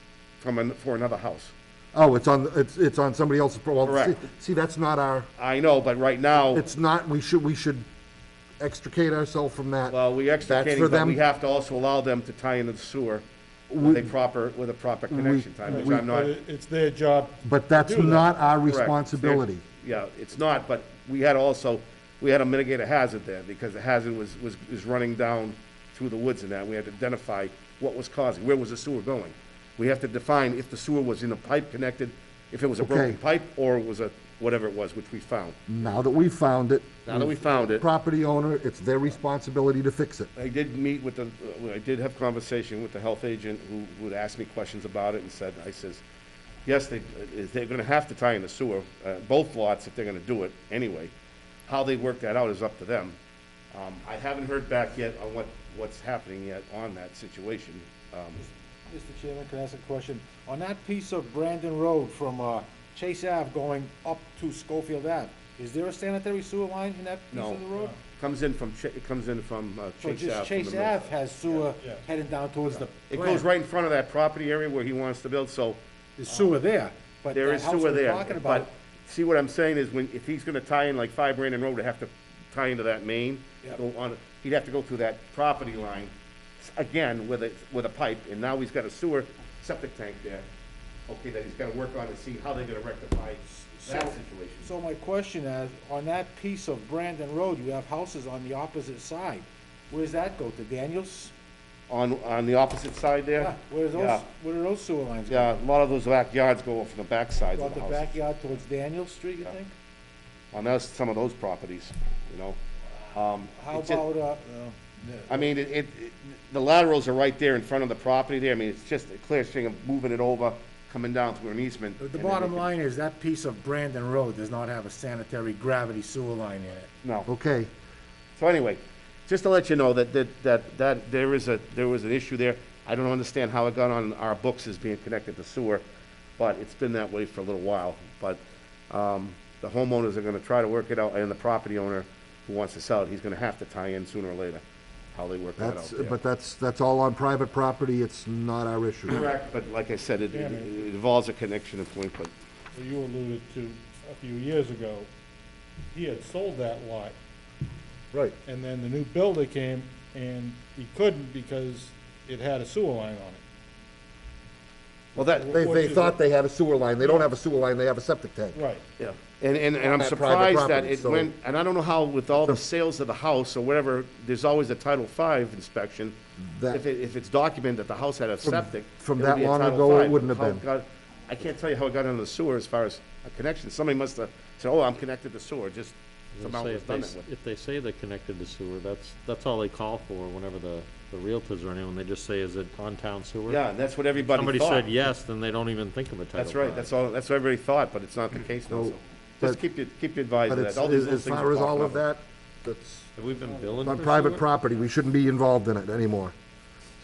for another house. Oh, it's on somebody else's, well, Correct. see, that's not our, I know, but right now, it's not, we should extricate ourselves from that. well, we That's extricating, for but we them. have to also allow them to tie into the sewer with a proper connection time, which I'm not. But it's their job. But that's do that. not our Correct. responsibility. Yeah, it's not, but we had to mitigate a hazard there, because the hazard was running down through the woods and that. We had to identify what was causing, where was the sewer going. We have to define if the sewer was in a pipe connected, if it was a broken Okay. pipe, or it was whatever it was, which we found. Now that we've found it. Now that we found it, Property owner, it's their responsibility to fix it. I did meet with I did have conversation with the health agent who would ask me questions about it, and I says, yes, they're gonna have to tie in the sewer, both lots if they're gonna do it anyway. How they work that out is up to them. I haven't heard back yet on what's happening yet on that situation. Mr. Chairman, can I ask a question? On that piece of Brandon Road from Chase Ave going up to Schofield Ave, is there a sanitary sewer line in that piece No. of the road? It comes in from So Chase just Ave. Chase from the north. Ave has sewer Yeah. heading down towards the It plant. goes right in front of that property area where he wants to build, so There's sewer there, but there that is house sewer we're there. talking But, about, see, what I'm saying is, if he's gonna tie in like 5 Brandon Road, they have to tie into that main, Yep. he'd have to go through that property line, again, with a pipe, and now he's got a sewer septic tank there, okay, that he's gotta work on and see how they're gonna rectify that situation. so my question is, on that piece of Brandon Road, you have houses on the opposite side. Where does that go, to Daniels? On the opposite side there? Yeah, where do those sewer lines go? Yeah, a lot of those backyards go from the back sides Go of out the the house. backyard towards Daniels Street, you think? On some of those properties, How It's just- about, I mean, the laterals are right there in front of the property there. I mean, it's just a clear thing of moving it over, coming down through an easement. the and then bottom they can- line is that piece of Brandon Road does not have a sanitary gravity sewer line in it. No. Okay, So anyway, just to let you know that there was an issue there. I don't understand how it got on our books as being connected to sewer, but it's been that way for a little while. But the homeowners are gonna try to work it out, and the property owner who wants to sell it, he's gonna have to tie in sooner or later. how they work that out That's, there. but that's all on private property, it's not our issue. Correct, but like I said, it involves a connection point, but What you alluded to a few years ago, he had sold that lot, Right. and then the new builder came, and he couldn't because it had a sewer line on it. well, that, They thought they had a sewer line, they don't have a sewer line, they have a septic tank. Right. yeah, and I'm That private surprised that property, it so- went, and I don't know how with all the sales of the house or whatever, there's always a Title V inspection. That- If it's documented that the house had a septic. from it'll that be a long Title ago, it V, but wouldn't have how it been. got- I can't tell you how it got into the sewer as far as a connection. Somebody must have said, oh, I'm connected to sewer, just somehow it was done that way. If they say they're connected to sewer, that's all they call for whenever the realtors or anyone, they just say, is it on town sewer? Yeah, and that's what everybody Somebody thought. said yes, then they don't even think of a Title That's right, V. that's what everybody thought, but it's not the case now, so. but- Just keep you advised But of it's, that. All these as little things far are as all popping of up. that, that's Have we been billing on for private sewer? property, we shouldn't be involved in it anymore.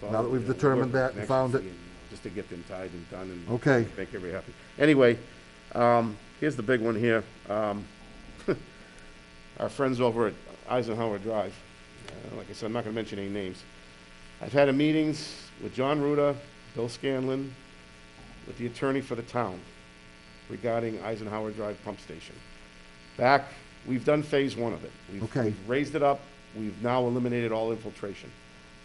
So Now that we've you know, determined work that and next found week it. and just to get them tied and done and Okay. make everybody happy. Anyway, here's the big one here. Our friends over at Eisenhower Drive, like I said, I'm not gonna mention any names. I've had meetings with John Ruda, Bill Scanlon, with the attorney for the town regarding Eisenhower Drive Pump Station. We've done phase one of it. Okay. We've raised it up, we've now eliminated all infiltration.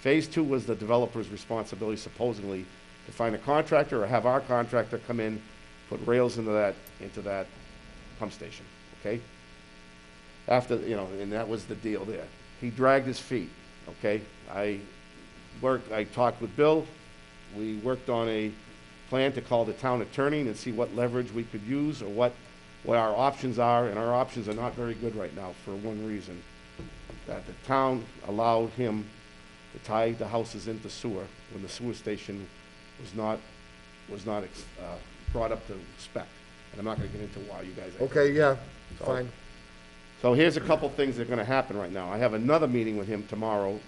Phase two was the developer's responsibility supposedly to find a contractor or have our contractor come in, put rails into that pump station, okay? After, and that was the deal there. He dragged his feet, okay? I talked with Bill, we worked on a plan to call the town attorney and see what leverage we could use or what our options are, and our options are not very good right now for one reason. That the town allowed him to tie the houses into sewer when the sewer station was not brought up to spec. And I'm not gonna get into why, you guys. Okay, yeah, So- fine. So here's a couple things that are gonna happen right now. I have another meeting with him tomorrow,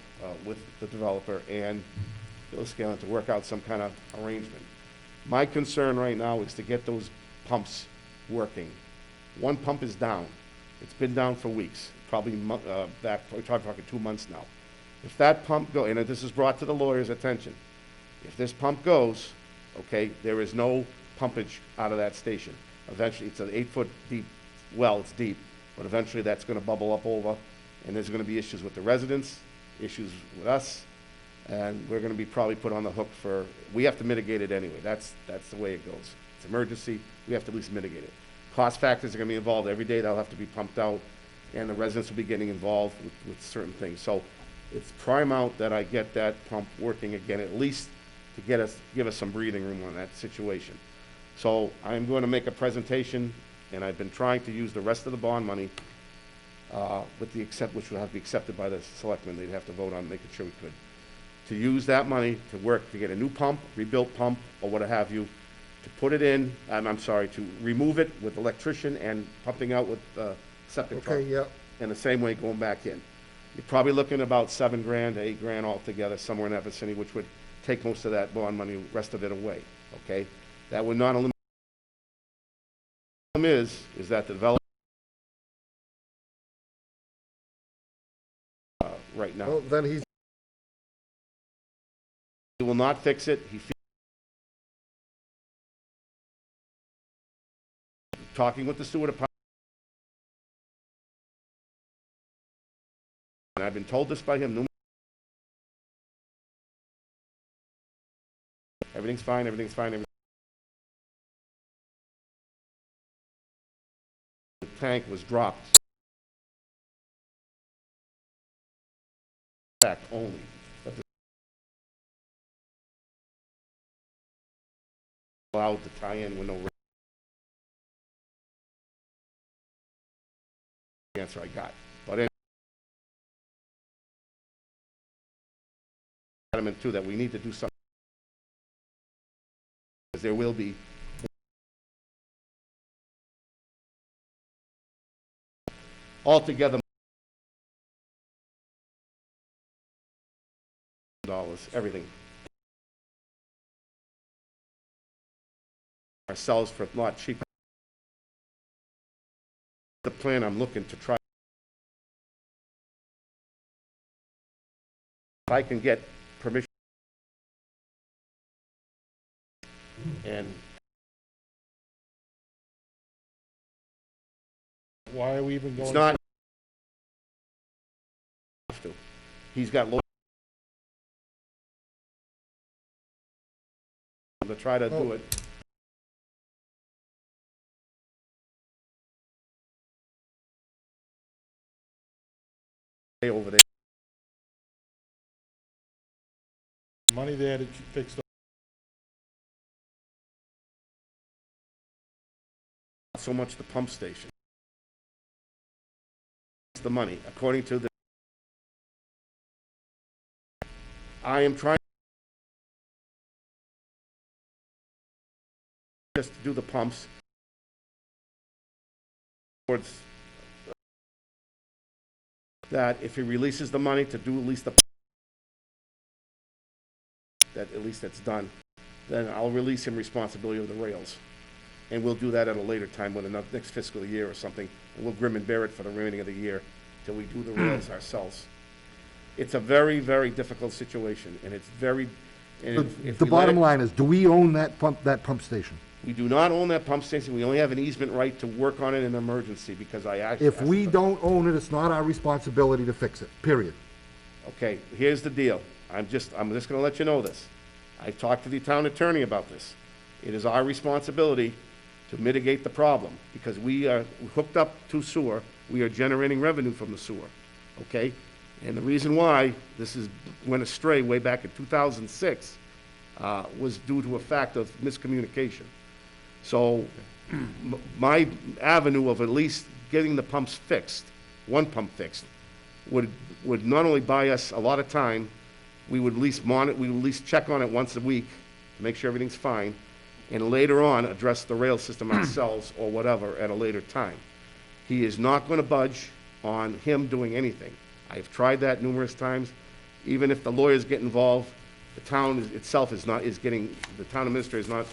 with the developer and Bill Scanlon to work out some kind of arrangement. My concern right now is to get those pumps working. One pump is down. It's been down for weeks, probably we're talking 2 months now. If that pump and this is brought to the lawyer's attention, if this pump goes, okay, there is no pumpage out of that station. Eventually, it's an 8-foot deep well, it's deep, but eventually that's gonna bubble up over, and there's gonna be issues with the residents, issues with us, and we're gonna be probably put on the hook we have to mitigate it anyway. That's the way it goes. It's emergency, we have to at least mitigate it. Cost factors are gonna be involved every day, that'll have to be pumped out, and the residents will be getting involved with certain things. So it's paramount that I get that pump working again, at least to give us some breathing room on that situation. So I'm going to make a presentation, and I've been trying to use the rest of the bond money, which will have to be accepted by the selectmen. They'd have to vote on making sure we could. To use that money to work, to get a new pump, rebuilt pump, or what have you, to put it in, to remove it with electrician and pumping out with septic truck. Okay, yeah. And the same way going back in. You're probably looking about $7,000 to $8,000 altogether, somewhere in that vicinity, which would take most of that bond money, rest of it away, okay? That would not eliminate. The problem is that the developer right now, Well, then he's, he will not fix it. Talking with the sewer department. And I've been told this by him numerous. Everything's fine, everything's fine, The tank was dropped. Fact only. But allowed to tie in with no answer I got. But adamant too that we need to do something. Because there will be altogether dollars, everything. Ourselves for a lot cheaper. The plan I'm looking to try If I can get permission. And Why are we even going? it's not. He's got lawyers to try to do it. Over there. Money there to fix the. Not so much the pump station. It's the money, according to the. I am trying just to do the pumps towards that if he releases the money to do at least the that at least that's done, then I'll release him responsibility of the rails. And we'll do that at a later time with another next fiscal year or something. And we'll grim and bear it for the remaining of the year till we do the rails ourselves. It's a very, very difficult situation, and it's very, and if The we let bottom it- line is, do we own that pump station? we do not own that pump station. We only have an easement right to work on it in an emergency because I actually. If we don't own it, it's not our responsibility to fix it, period. Okay, here's the deal. I'm just gonna let you know this. I've talked to the town attorney about this. It is our responsibility to mitigate the problem, because we are hooked up to sewer. We are generating revenue from the sewer, okay? And the reason why this went astray way back in 2006 was due to a fact of miscommunication. So my avenue of at least getting the pumps fixed, one pump fixed, would not only buy us a lot of time, we would at least check on it once a week to make sure everything's fine, and later on address the rail system ourselves or whatever at a later time. He is not going to budge on him doing anything. I've tried that numerous times. Even if the lawyers get involved, the town itself the town administrator is not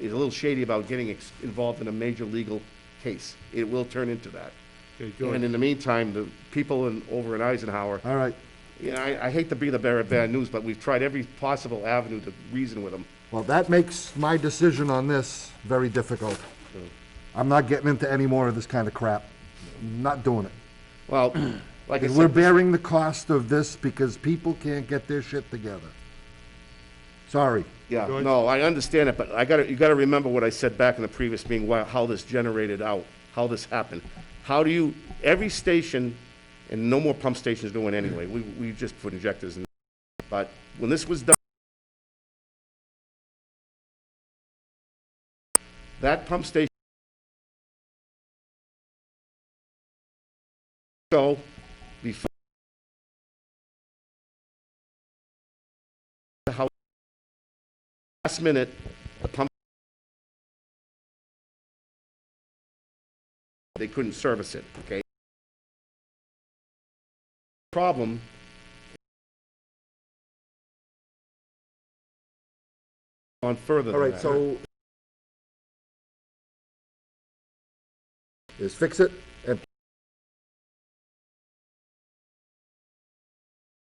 is a little shady about getting involved in a major legal case. It will turn into that. Okay, good. And in the meantime, the people over in Eisenhower, All right. I hate to be the bearer of bad news, but we've tried every possible avenue to reason with them. Well, that makes my decision on this very difficult. I'm not getting into any more of this kind of crap. I'm not doing it. Well, like I And we're said, bearing the cost of this because people can't get their shit together. Sorry. yeah, George? no, I understand it, but you gotta remember what I said back in the previous meeting, how this generated out, how this happened. Every station, and no more pump stations doing anyway, we just put injectors in. But when this was done, that pump station, so before how last minute the pump, they couldn't service it, okay? Problem on further All than right, that. so is fix it and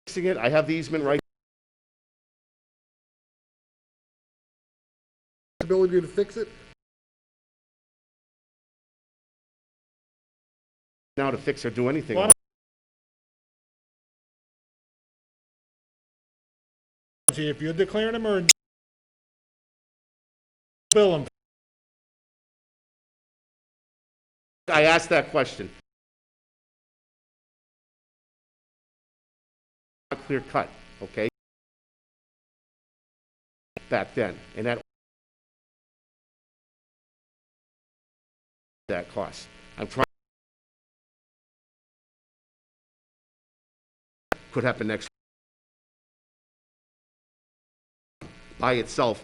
Fixing it, I have the easement right. ability to fix it? Now to fix or do anything. Well, See, if you're declaring emergency, bill them. I asked that question. Not clear cut, okay? Back then, and that cost. I'm trying. Could happen next by itself.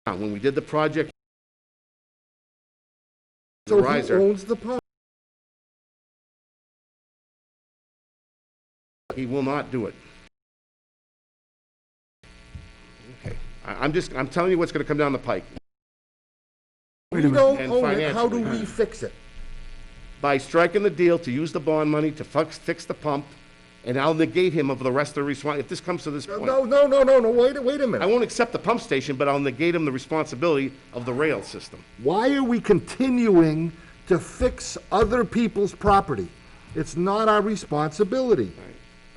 When we did the project, the So who riser, owns the pump? he will not do it. Okay, I'm telling you what's gonna come down the pike. We don't And own it, how do financially. we fix it? by striking the deal to use the bond money to fix the pump, and I'll negate him of the rest of the if this comes to this point. No, wait a I minute. won't accept the pump station, but I'll negate him the responsibility of the rail system. Why are we continuing to fix other people's property? It's not our responsibility.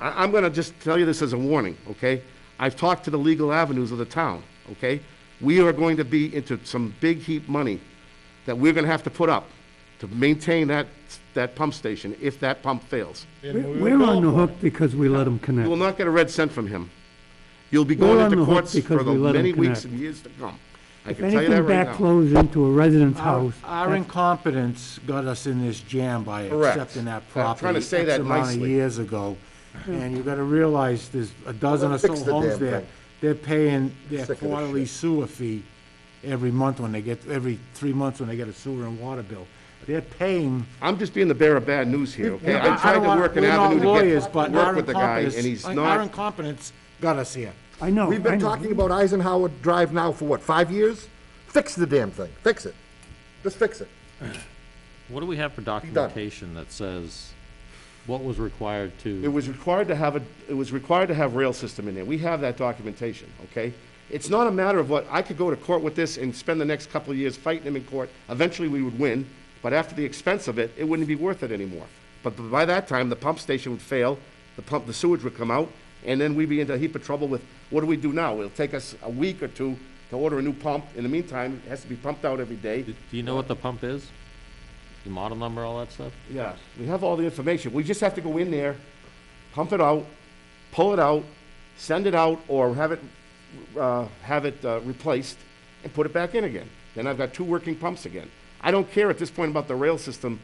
I'm gonna just tell you this as a warning, okay? I've talked to the legal avenues of the town, okay? We are going to be into some big heap money that we're gonna have to put up to maintain that pump station if that pump fails. And we We're will on the bill for it. hook because we let them You connect. will not get a red cent from him. You'll be We're going on into the hook courts because for the we let 'em many weeks connect. and years to come. I If can tell you that anything right now. backflows into a resident's house, Our incompetence got us in this jam by Correct. accepting that I'm trying to property say X that amount of nicely. years ago. And you gotta realize there's a dozen or so Fix the homes damn there. thing. They're paying their Sick of this quarterly shit. sewer fee every month when they get, every 3 months when they get a sewer and water bill. They're paying. I'm just being the bearer of bad news here, okay? I I'm trying don't to want- work an we're not avenue to lawyers, but work our with the guy, and incompetence- he's Our not. incompetence got us here. I know. We've I been know. talking about Eisenhower Drive now for what, 5 years? Fix the damn thing, fix it. Just fix it. What do we have for documentation that says what was required It to, was required to have rail system in there. We have that documentation, okay? It's not a matter of what, I could go to court with this and spend the next couple of years fighting him in court. Eventually, we would win, but after the expense of it, it wouldn't be worth it anymore. But by that time, the pump station would fail, the sewage would come out, and then we'd be into a heap of trouble with, what do we do now? It'll take us a week or two to order a new pump. In the meantime, it has to be pumped out every day. do you know what the pump is? The model number, all that stuff? Yeah, we have all the information. We just have to go in there, pump it out, pull it out, send it out, or have it replaced, and put it back in again. Then I've got 2 working pumps again. I don't care at this point about the rail system.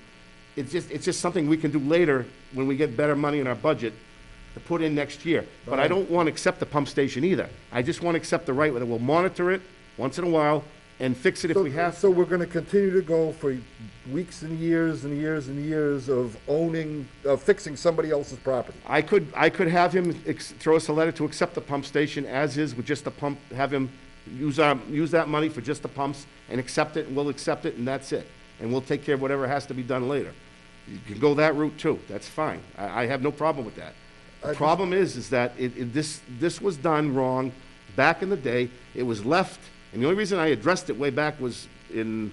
It's just something we can do later when we get better money in our budget to put in next year. But I don't want to accept the pump station either. I just want to accept the right, that we'll monitor it once in a while and fix it if we have to. So we're gonna continue to go for weeks and years and years and years of fixing somebody else's property. I could have him throw us a letter to accept the pump station as is with just the pump, have him use that money for just the pumps and accept it, and we'll accept it, and that's it. And we'll take care of whatever has to be done later. You can go that route too, that's fine. I have no problem with that. The problem is that this was done wrong back in the day. It was left, and the only reason I addressed it way back was when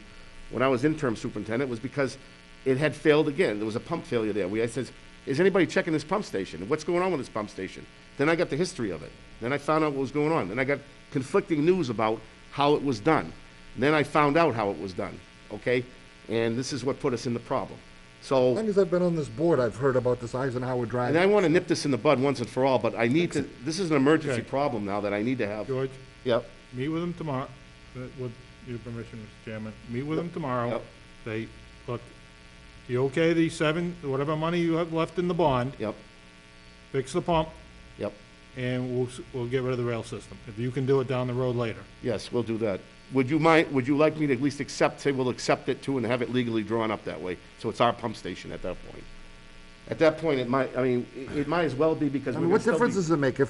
I was interim superintendent, was because it had failed again. There was a pump failure there. I said, is anybody checking this pump station? What's going on with this pump station? Then I got the history of it. Then I found out what was going on. Then I got conflicting news about how it was done. And then I found out how it was done, okay? And this is what put us in the problem. As So, long as I've been on this board, I've heard about this Eisenhower Drive. and I want to nip this in the bud once and for all, but I need to, this is an emergency Okay. problem now that I need to have. George, Yep, meet with him tomorrow, with your permission, Mr. Chairman. Meet with him tomorrow. Yep. Say, look, you okay these whatever money you have left in the bond, yep, fix the pump, yep. and we'll get rid of the rail system. If you can do it down the road later. Yes, we'll do that. Would you like me to at least say we'll accept it too and have it legally drawn up that way? So it's our pump station at that point. At that point, it might as well be because I we're mean, gonna what still difference be. does it make?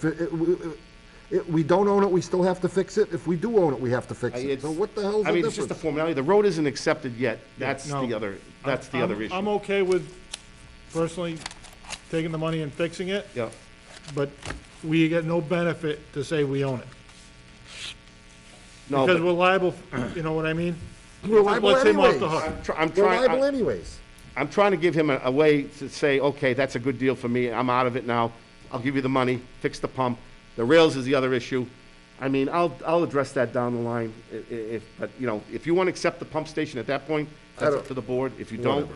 If we don't own it, we still have to fix it? If we do own it, we have to fix it. It's- So what the hell's the I mean, it's just a difference? formality. The road isn't accepted yet. That's no. the other issue. I'm okay with personally taking the money and fixing it, Yeah. but we get no benefit to say we own it. No, Because but we're liable, you know what I mean? We're liable Lets him off anyways. the hook. I'm We're liable trying, anyways. I'm trying to give him a way to say, okay, that's a good deal for me. I'm out of it now. I'll give you the money, fix the pump. The rails is the other issue. I mean, I'll address that down the line but, you know, if you want to accept the pump station at that point, that's up to the board. If you don't, Whatever.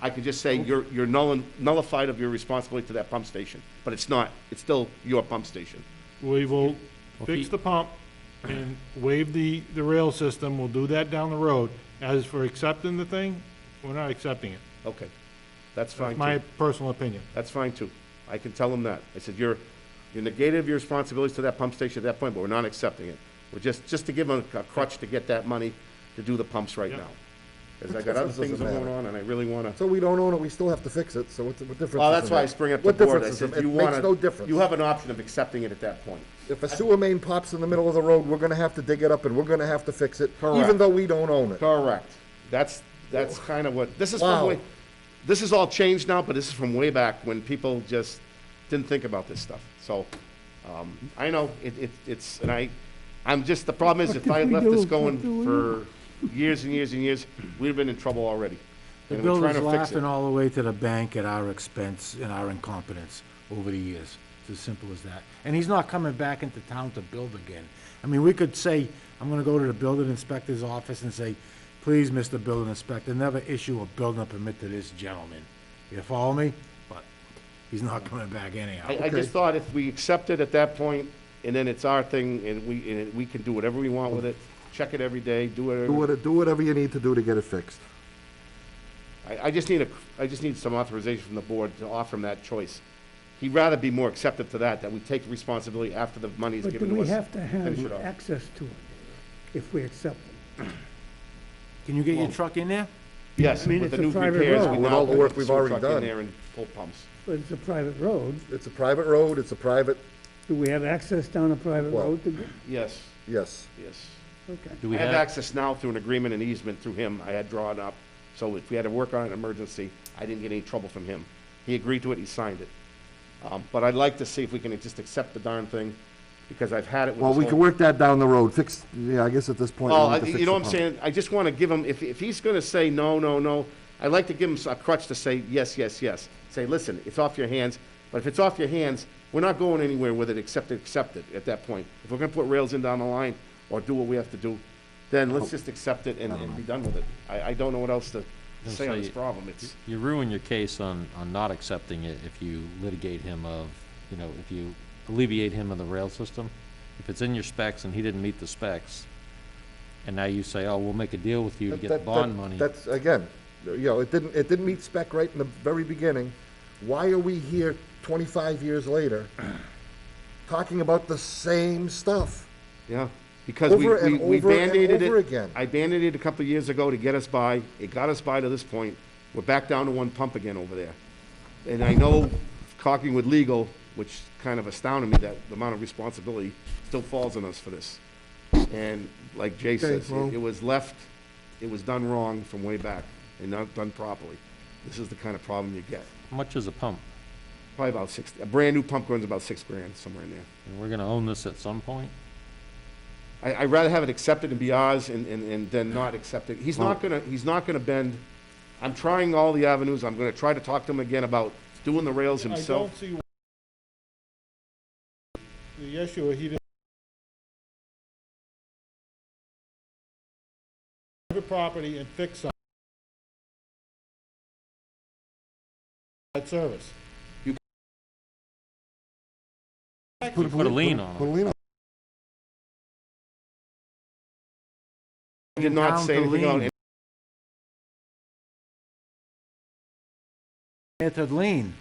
I could just say you're nullified of your responsibility to that pump station. But it's not. It's still your pump station. We will he- fix the pump and waive the rail system. We'll do that down the road. As for accepting the thing, we're not accepting it. Okay. That's fine, That's my too. personal opinion. That's fine, too. I can tell him that. I said, you're negated of your responsibilities to that pump station at that point, but we're not accepting it. We're just to give him a crutch to get that money to do the pumps right Yep. now. Because I got other Doesn't things matter. going on, and I really want to. So we don't own it, we still have to fix it, so what difference Well, does that's it why I make? spring up the What board. I difference does said, it you make? It want makes no to, difference. you have an option of accepting it at that point. If a sewer main pops in the middle of the road, we're gonna have to dig it up and we're gonna have to fix it, Correct. even though we don't own it. Correct. That's kind of what, this is Wow. probably, this is all changed now, but this is from way back when people just didn't think about this stuff. So, I know, it's, and I'm just, the problem is, if I had left this going for years and years and years, we'd have been in trouble already. The And we're trying builder's to fix it. laughing all the way to the bank at our expense and our incompetence over the years. It's as simple as that. And he's not coming back into town to build again. I mean, we could say, I'm gonna go to the building inspector's office and say, please, Mr. Building Inspector, never issue a building permit to this gentleman. You follow me? But he's not coming back anyhow. I just thought if we accept it at that point, and then it's our thing, and we can do whatever we want with it, check it every day, do whatever. Do whatever you need to do to get it fixed. I just need some authorization from the board to offer him that choice. He'd rather be more acceptive to that we take responsibility after the money's But do given to we us. have to Finish it have off. access to it if we accept it? Can you get your truck in there? Yes, I mean, with the it's a new private repairs, road. we With now all the put work the we've sewer already truck in done. there and pull pumps. But it's a private road. It's a private road, it's a private, Do we have access down a private Well- road to go? Yes, yes. yes. Okay. Do I we have have, access now through an agreement and easement through him, I had drawn up, so if we had to work on an emergency, I didn't get any trouble from him. He agreed to it, he signed it. But I'd like to see if we can just accept the darn thing, because I've had it with Well, this we whole- can work that down the road, fix, yeah, I guess at this point, we Well, need to fix you know the what I'm pump. saying, I just wanna give him, if he's gonna say no, no, no, I'd like to give him a crutch to say yes, yes, yes. Say, listen, it's off your hands, but if it's off your hands, we're not going anywhere with it except accept it at that point. If we're gonna put rails in down the line, or do what we have to do, then let's just accept it and be done with it. I don't know what else to say on this problem, it's, you ruin your case on not accepting it if you litigate him of, if you alleviate him of the rail system. If it's in your specs and he didn't meet the specs, and now you say, oh, we'll make a deal with you to get the bond money. That's, again, it didn't meet spec right in the very beginning. Why are we here 25 years later talking about the same stuff? yeah. Because Over and we over and Band-Aided over it. again. I Band-Aided a couple of years ago to get us by. It got us by to this point. We're back down to one pump again over there. And I know, talking with legal, which kind of astounded me, that the amount of responsibility still falls on us for this. And like Jay Okay, says, well- it was left, it was done wrong from way back and not done properly. This is the kind of problem you get. How much is a pump? Probably about a brand-new pump runs about $6,000, somewhere in there. And we're gonna own this at some point? I'd rather have it accepted and be ours and then not accept it. He's not gonna bend. I'm trying all the avenues. I'm gonna try to talk to him again about doing the rails I himself. don't see the issue, he didn't. Private property and fix something. That service. Put a lien on Put a it. lien on Did not Down say to anything lean. on it. It's a lien.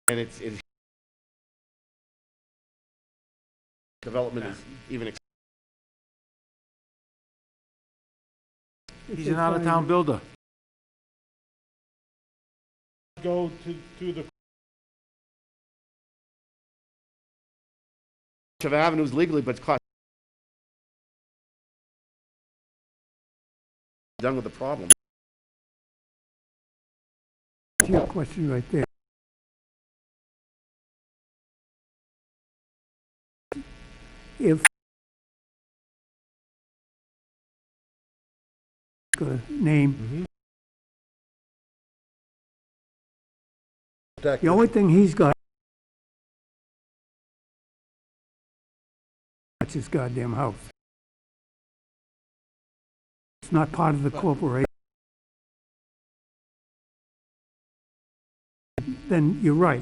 And it's development is even. He's an out-of-town builder. Go to the, Of avenues legally, but it's cost. Done with the problem. To your question right there. If got a name, it. the only thing he's got is his goddamn house. It's not part of the corporation. Then you're right.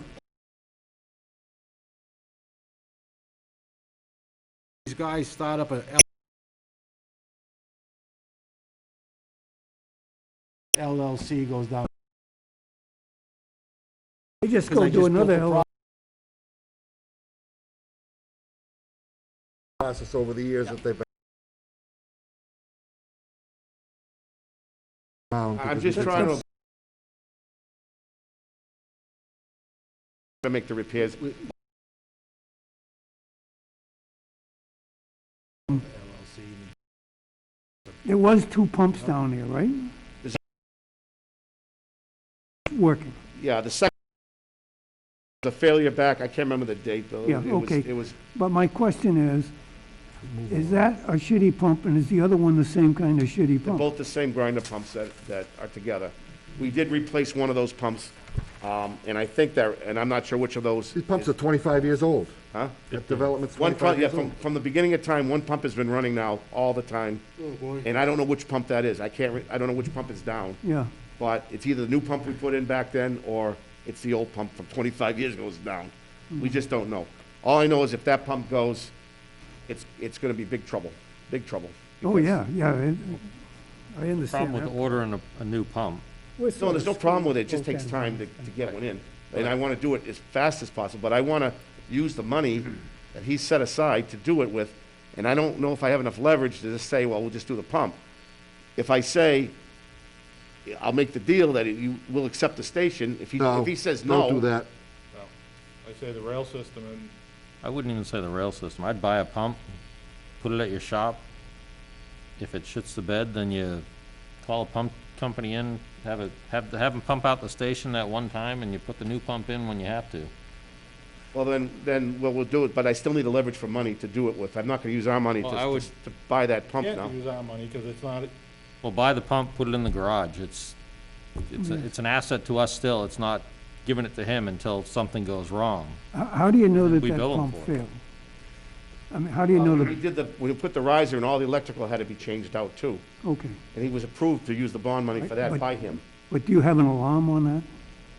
These guys start up a LLC goes down. They just Because go I do just another built the L. Process over the years that they've been. I'm just trying to make the repairs. There was 2 pumps down there, right? Is- Working. Yeah, the second, the failure back, I can't remember the date, though. Yeah, It was- okay. It was, But my question is that a shitty pump, and is the other one the same kind of shitty they're pump? both the same grinder pumps that are together. We did replace one of those pumps, and I think that, and I'm not sure which of those. These pumps are 25 years old. Huh? That development's One 25 pump, yeah, years old. from the beginning of time, one pump has been running now all the time. And I don't know which pump that is. I don't know which pump is down. Yeah, But it's either the new pump we put in back then, or it's the old pump from 25 years ago is down. We just don't know. All I know is if that pump goes, it's gonna be big trouble, big trouble. oh, Because- yeah, I understand Problem with that. ordering a new pump. No, there's no problem with it, it just takes time to get one in. And I wanna do it as fast as possible, but I wanna use the money that he's set aside to do it with, and I don't know if I have enough leverage to just say, well, we'll just do the pump. If I say, I'll make the deal that you will accept the station, if he says no. Don't do that. No. I say the rail system, and I wouldn't even say the rail system. I'd buy a pump, put it at your shop. If it shits the bed, then you call a pump company in, have them pump out the station that one time, and you put the new pump in when you have to. Well, then, well, we'll do it, but I still need the leverage for money to do it with. I'm not gonna use our money Well, I would- to buy that pump can't now. use our money, because it's not, Well, buy the pump, put it in the garage. It's an asset to us still. It's not giving it to him until something goes wrong. How do you know that We that bill 'em pump for it. failed? I mean, how do you know We that, did when we put the riser and all the electrical had to be changed out too. okay, And he was approved to use the bond money for that But- by him. but do you have an alarm on that?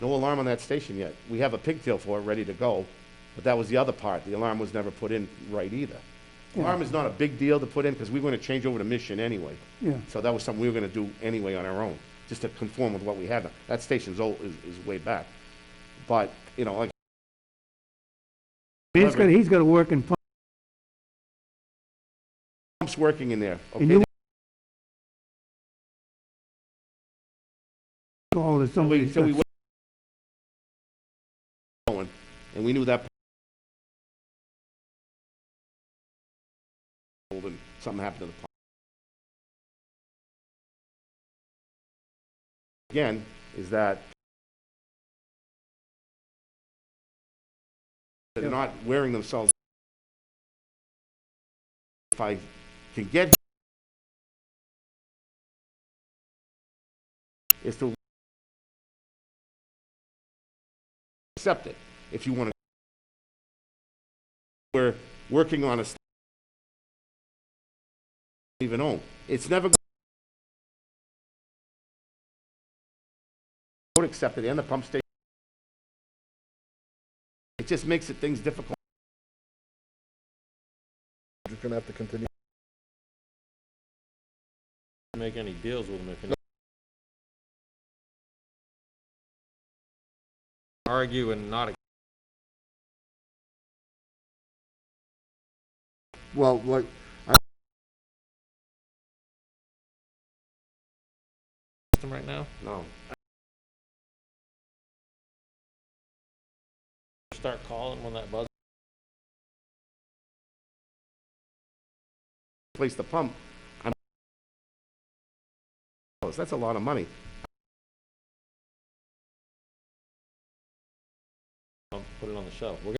No alarm on that station yet. We have a pigtail for it, ready to go, but that was the other part. The alarm was never put in right either. Alarm is not a big deal to put in, because we were gonna change over to Mission anyway. Yeah, So that was something we were gonna do anyway on our own, just to conform with what we had. That station's old, is way back. But, like, he's got a working pump, pump's working in there, and okay? you call it somebody, So we went going, and we knew that and something happened to the pump. Again, is that they're not wearing themselves. If I can get is to accept it. If you want to, we're working on a even own. It's never don't accept it and the pump station. It just makes it things difficult. You're gonna have to continue. Make any deals with them if you argue and not. Well, like, System right now. No. Start calling when that buzz. Replace the pump. That's a lot of money. Put it on the shelf. We're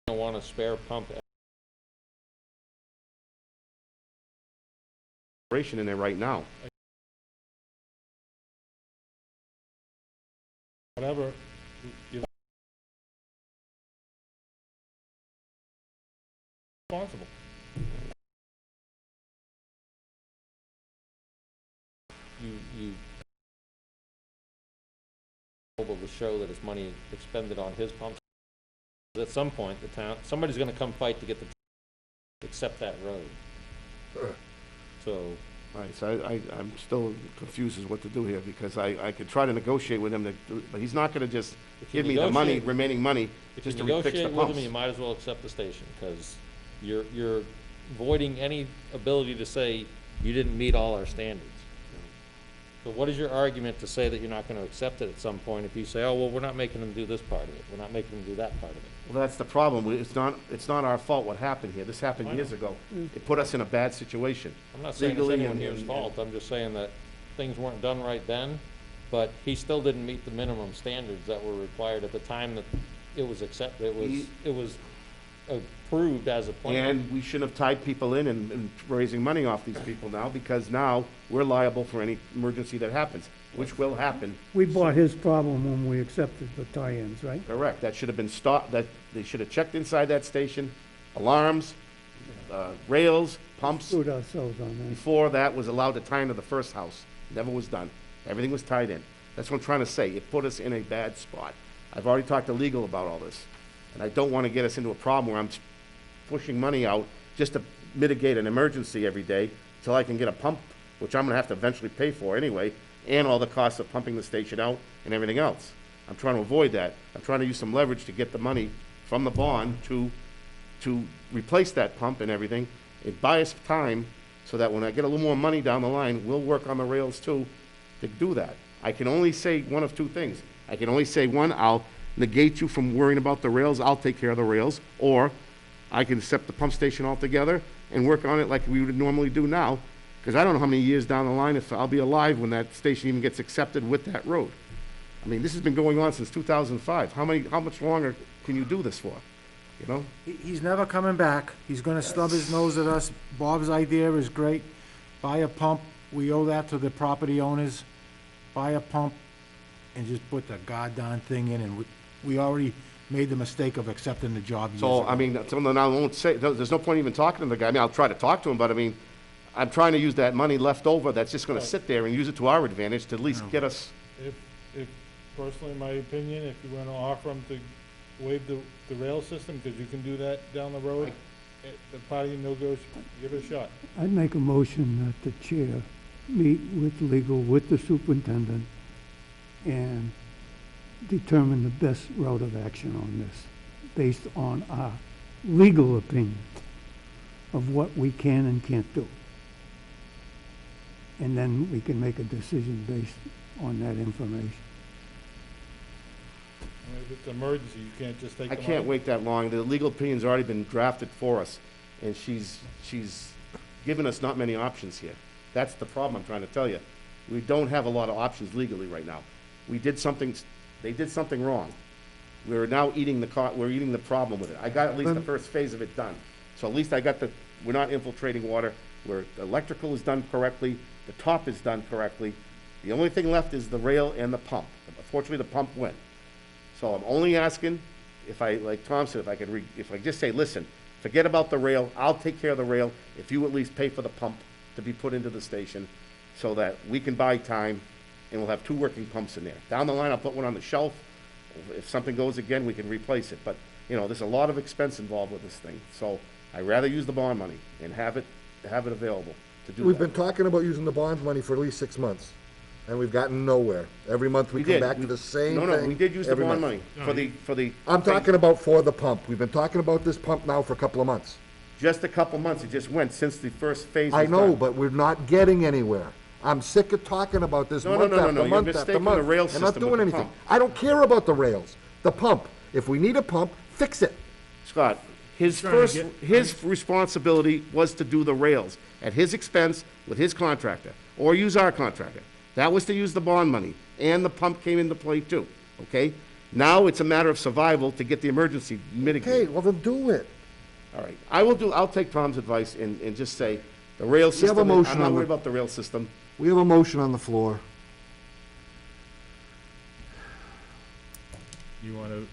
gonna want a spare pump. Operation in there right now. whatever, you're responsible. You able to show that it's money expended on his pumps. At some point, the town, somebody's gonna come fight to get the, accept that road. So, All right, so I'm still confused as what to do here, because I could try to negotiate with him, but he's not gonna just If you give me the money, negotiate- remaining money, if you just to refix the negotiate with pumps. him, you might as well accept the station, because you're voiding any ability to say you didn't meet all our standards. So what is your argument to say that you're not gonna accept it at some point if you say, oh, well, we're not making them do this part of it, we're not making them do that part of it? Well, that's the problem. It's not our fault what happened here. This happened years ago. It put us in a bad situation. I'm not saying it's Legally anyone and- here's and- fault, I'm just saying that things weren't done right then, but he still didn't meet the minimum standards that were required at the time that it was accepted, it was approved as a plan. And we shouldn't have tied people in and raising money off these people now, because now we're liable for any emergency that happens, which will happen. We bought his problem when we accepted the tie-ins, right? Correct. That should have been stopped, that, they should have checked inside that station, alarms, rails, pumps. Screwed ourselves on that. Before that was allowed to tie into the first house. Never was done. Everything was tied in. That's what I'm trying to say. It put us in a bad spot. I've already talked to legal about all this, and I don't want to get us into a problem where I'm pushing money out just to mitigate an emergency every day till I can get a pump, which I'm gonna have to eventually pay for anyway, and all the costs of pumping the station out and everything else. I'm trying to avoid that. I'm trying to use some leverage to get the money from the bond to replace that pump and everything, and buy us time so that when I get a little more money down the line, we'll work on the rails too to do that. I can only say one of two things. I can only say, one, I'll negate you from worrying about the rails, I'll take care of the rails, or I can accept the pump station altogether and work on it like we would normally do now, because I don't know how many years down the line if I'll be alive when that station even gets accepted with that road. I mean, this has been going on since 2005. How much longer can you do this for? You know? He's never coming back. He's gonna stub his nose at us. Bob's idea is great. Buy a pump. We owe that to the property owners. Buy a pump and just put the goddamn thing in, and we already made the mistake of accepting the job years So, ago. I mean, someone I won't say, there's no point even talking to the guy. I mean, I'll try to talk to him, but I mean, I'm trying to use that money left over that's just gonna sit there and use it to our advantage to at least get us. If, personally, in my opinion, if you wanna offer them to waive the rail system, because you can do that down the road, the party no goes, give it a shot. I'd make a motion that the chair meet with legal, with the superintendent, and determine the best route of action on this, based on our legal opinion of what we can and can't do. And then we can make a decision based on that information. I mean, if it's an emergency, you can't just take I them can't out. wait that long. The legal opinion's already been drafted for us, and she's given us not many options here. That's the problem I'm trying to tell you. We don't have a lot of options legally right now. They did something wrong. We're now eating we're eating the problem with it. I got at least the first phase of it done. So at least we're not infiltrating water, the electrical is done correctly, the top is done correctly. The only thing left is the rail and the pump. Unfortunately, the pump went. So I'm only asking, like Tom said, if I just say, listen, forget about the rail, I'll take care of the rail, if you at least pay for the pump to be put into the station, so that we can buy time, and we'll have 2 working pumps in there. Down the line, I'll put one on the shelf. If something goes again, we can replace it. But, you know, there's a lot of expense involved with this thing. So I'd rather use the bond money and have it available to do that. We've been talking about using the bond money for at least 6 months, and we've gotten nowhere. Every month we come did. back to the same thing. No, we did use the every bond month. money for the. I'm talking about for the pump. We've been talking about this pump now for a couple of months. Just a couple months, it just went since the first phase was I know, done. but we're not getting anywhere. I'm sick of talking about this No, month no, no, after no, you're month after mistaking month. the rail and not system doing with the anything. pump. I don't care about the rails, the pump. If we need a pump, fix it. Scott, his responsibility was to do the rails at his expense with his contractor, or use our contractor. That was to use the bond money, and the pump came into play too, okay? Now it's a matter of survival to get the emergency Okay, mitigated. well then do it. All right, I'll take Tom's advice and just say, the rail have a system, motion I'm not on the- worried about the rail system. We have a motion on the floor. You wanna,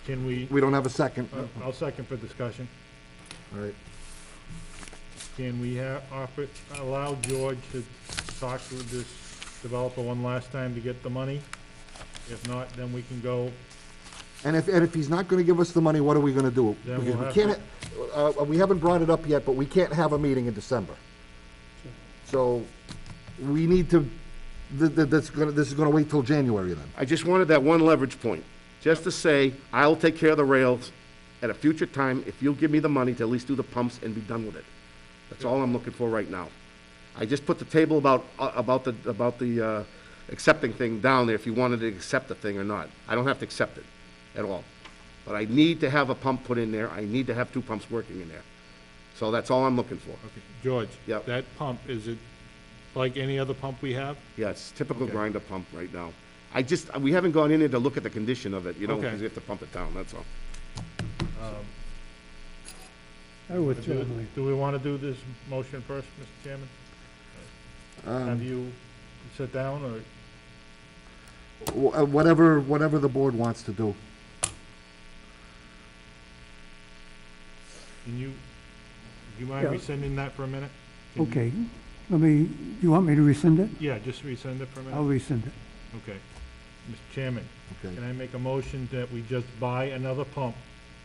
can we, We don't have a second. I'll second for discussion. All right. Can we allow George to talk with this developer one last time to get the money? If not, then we can go, And if he's not gonna give us the money, what are we gonna do? Then Because we'll we have can't, we haven't brought it up yet, but we can't have a meeting in December. So, we need to, this is gonna wait till January then. I just wanted that one leverage point, just to say, I'll take care of the rails at a future time if you'll give me the money to at least do the pumps and be done with it. That's all I'm looking for right now. I just put the table about the accepting thing down there, if you wanted to accept the thing or not. I don't have to accept it at all. But I need to have a pump put in there, I need to have 2 pumps working in there. So that's all I'm looking for. Okay, George? Yep. That pump, is it like any other pump we have? Yeah, it's typical Okay. grinder pump right now. We haven't gone in there to look at the condition of it, you know, Okay. because we have to pump it down, that's all. I withdraw my, Do we want to do this motion first, Mr. Chairman? Have you sit down, or? Whatever the board wants to do. Can you, do you mind Yeah. rescinding that for a minute? Can you- okay, you want me to rescind it? Yeah, just rescind it for a minute? I'll rescind it. Okay. Mr. Chairman, Okay. can I make a motion that we just buy another pump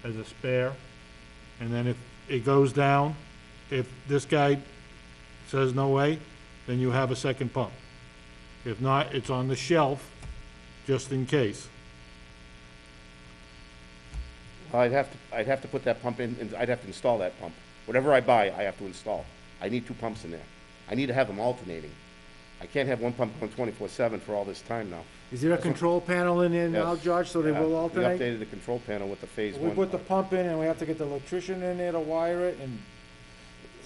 as a spare? And then if it goes down, if this guy says no way, then you have a second pump. If not, it's on the shelf, just in case. I'd have to put that pump in, and I'd have to install that pump. Whatever I buy, I have to install. I need 2 pumps in there. I need to have them alternating. I can't have one pump going 24/7 for all this time now. Is there a control panel in there now, Yes. George, so they Yeah, will We alternate? updated the control panel with the phase We 1. put the pump in and we have to get the electrician in there to wire it and,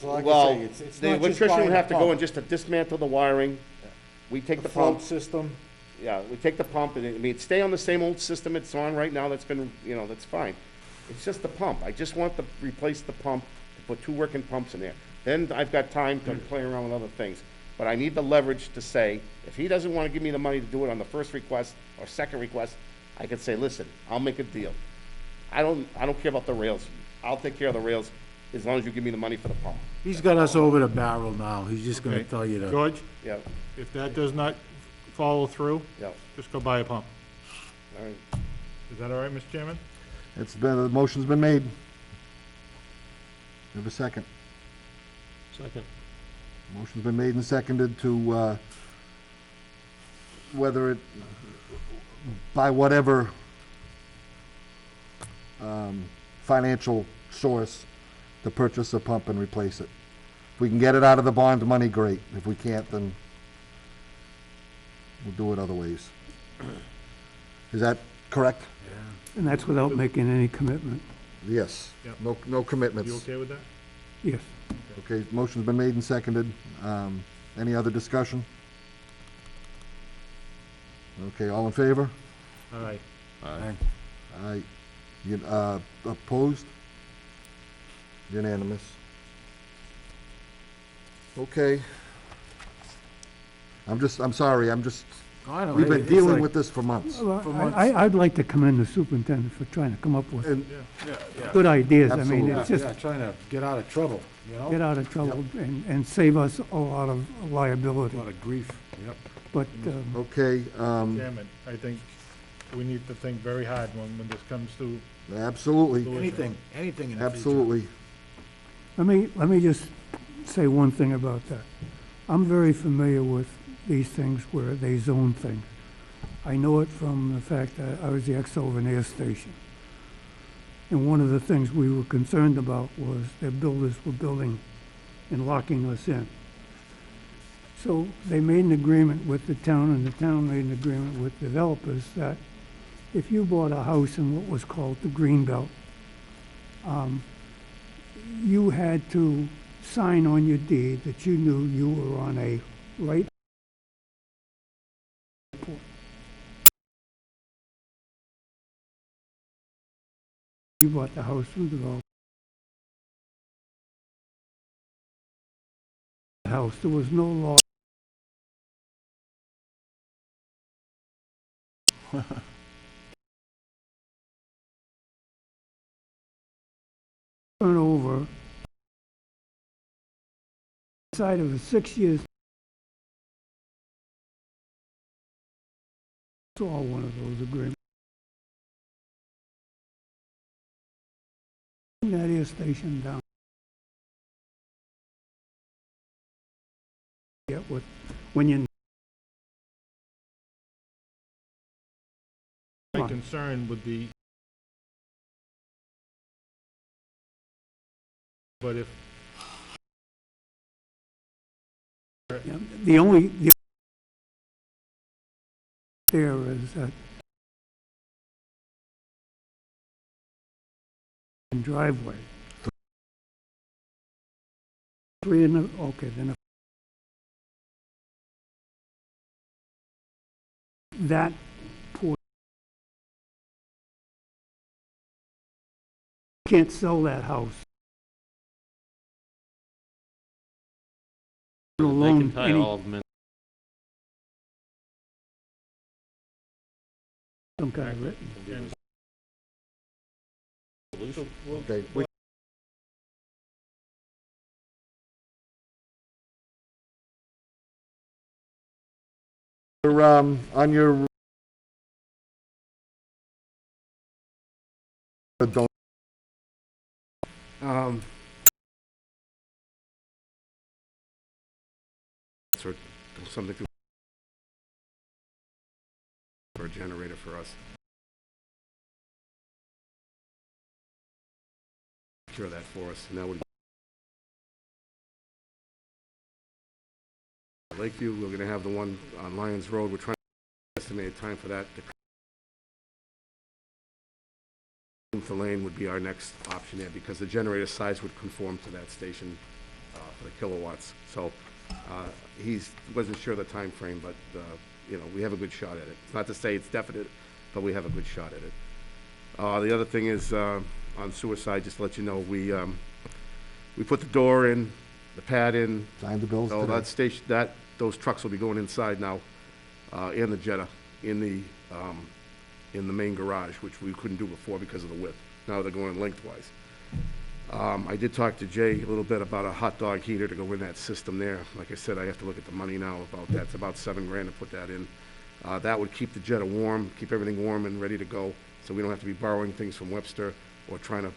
so like I Well, say, it's the not just electrician buying would a have to go pump. and just to dismantle the wiring. We take The the float pump, system. yeah, we take the pump, and stay on the same old system it's on right now, that's been, that's fine. It's just the pump. I just want to replace the pump, to put 2 working pumps in there. Then I've got time to play around with other things. But I need the leverage to say, if he doesn't want to give me the money to do it on the first request or second request, I can say, listen, I'll make a deal. I don't care about the rails. I'll take care of the rails as long as you give me the money for the pump. He's got us over the barrel now. He's just gonna Okay. tell you to. George, Yeah, if that does not follow through, yeah, just go buy a pump. all right. Is that all right, Mr. Chairman? The motion's been made. Have a second. Second. Motion's been made and seconded to, whether it, by whatever, financial source, to purchase a pump and replace it. If we can get it out of the bond money, great. If we can't, then we'll do it other ways. Is that correct? And that's without making any commitment. Yes. Yep. No commitments. You okay with that? Yes. Okay, motion's been made and seconded. Any other discussion? Okay, all in favor? All right. Aye. Opposed? Unanimous. Okay. I'm sorry, I know, we've been it's dealing like- with this for months. Well, For months. I'd like to commend the superintendent for trying to come up with And good ideas. I mean, Absolutely. it's just Yeah, trying to get out of trouble, you know? get out of trouble and save us a lot of liability. A lot of grief, yep. But, Okay, Chairman, I think we need to think very hard when this comes to, absolutely, Anything in the future. absolutely. let me just say one thing about that. I'm very familiar with these things where they zone things. I know it from the fact that I was the ex-Overnier station. And one of the things we were concerned about was that builders were building and locking us in. So they made an agreement with the town, and the town made an agreement with developers that if you bought a house in what was called the Greenbelt, you had to sign on your deed that you knew you were on a right point. You bought the house from the developer. House, there was no law. Turn over inside of 6 years. Saw one of those agreements. Bring that air station down. Get what, when you. my concern with the, but if Yeah, the only, there is that driveway. Three in the, okay, then that poor, can't sell that house. They Alone, can tie any, all of them in. some kind of written. Okay, on your don't Or something to, for a generator for us. Secure that for us, and that would. Lakeview, we're gonna have the one on Lyons Road, we're trying to estimate time for that. The lane would be our next option there, because the generator size would conform to that station, for the kilowatts. So, wasn't sure of the time frame, but, you know, we have a good shot at it. It's not to say it's definite, but we have a good shot at it. The other thing is, on suicide, just to let you know, we put the door in, the pad in. sign the bills So today. that station, those trucks will be going inside now, and the Jetta, in the main garage, which we couldn't do before because of the width. Now they're going lengthwise. I did talk to Jay a little bit about a hot dog heater to go in that system there. Like I said, I have to look at the money now about that. It's about $7,000 to put that in. That would keep the Jetta warm, keep everything warm and ready to go, so we don't have to be borrowing things from Webster or trying to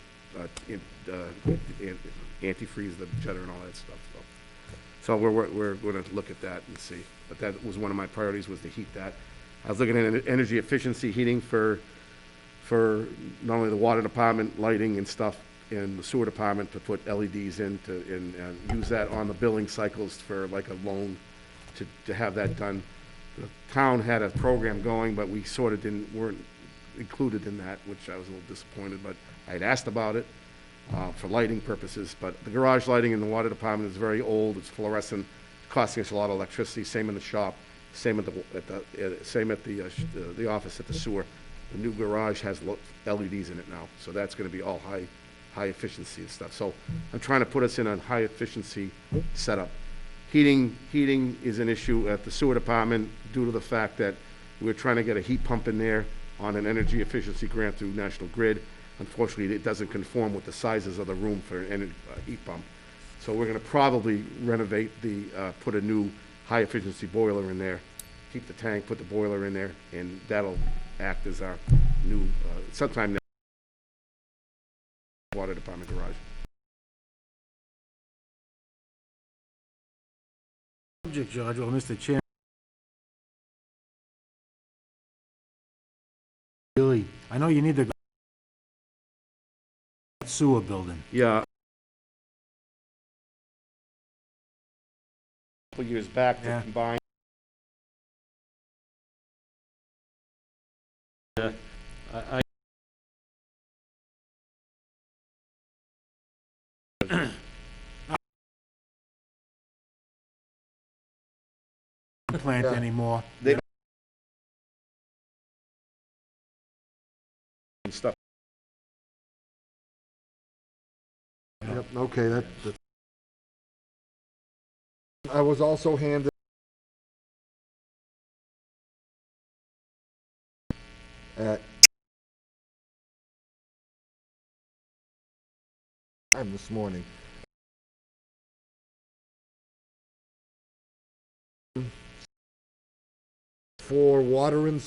antifreeze the Jetta and all that stuff. So we're going to look at that and see. But that was one of my priorities, was to heat that. I was looking at energy efficiency heating for not only the water department, lighting and stuff, and the sewer department, to put LEDs in and use that on the billing cycles for like a loan to have that done. The town had a program going, but we sort of weren't included in that, which I was a little disappointed, but I had asked about it for lighting purposes. But the garage lighting in the water department is very old, it's fluorescent, costing us a lot of electricity, same in the shop, same at the office at the sewer. The new garage has LEDs in it now, so that's gonna be all high efficiency and stuff. So I'm trying to put us in a high efficiency setup. Heating is an issue at the sewer department due to the fact that we're trying to get a heat pump in there on an energy efficiency grant through National Grid. Unfortunately, it doesn't conform with the sizes of the room for an heat pump. So we're gonna probably renovate put a new high efficiency boiler in there, keep the tank, put the boiler in there, and that'll act as our new, sometime next water department garage. Subject, Judge, well, Mr. Chairman. Really, I know you need the sewer building. Yeah. A couple years back to Yeah. combine. I Plant Yeah. anymore. And stuff. Yep, okay, that. I was also handed at time this morning. For water and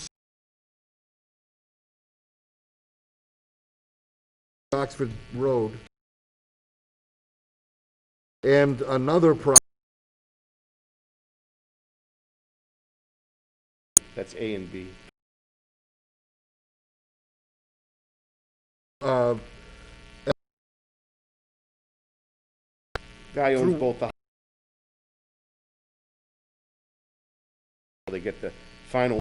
Oxford Road. And another That's A and B. uh, Guy owns Through- both the they get the final.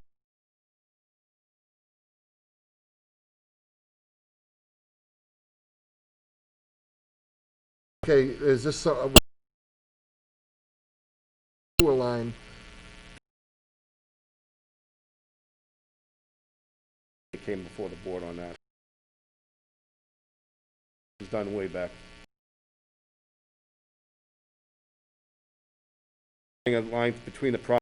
Okay, is this a sewer line? It came before the board on that. It was done way back. A line between the property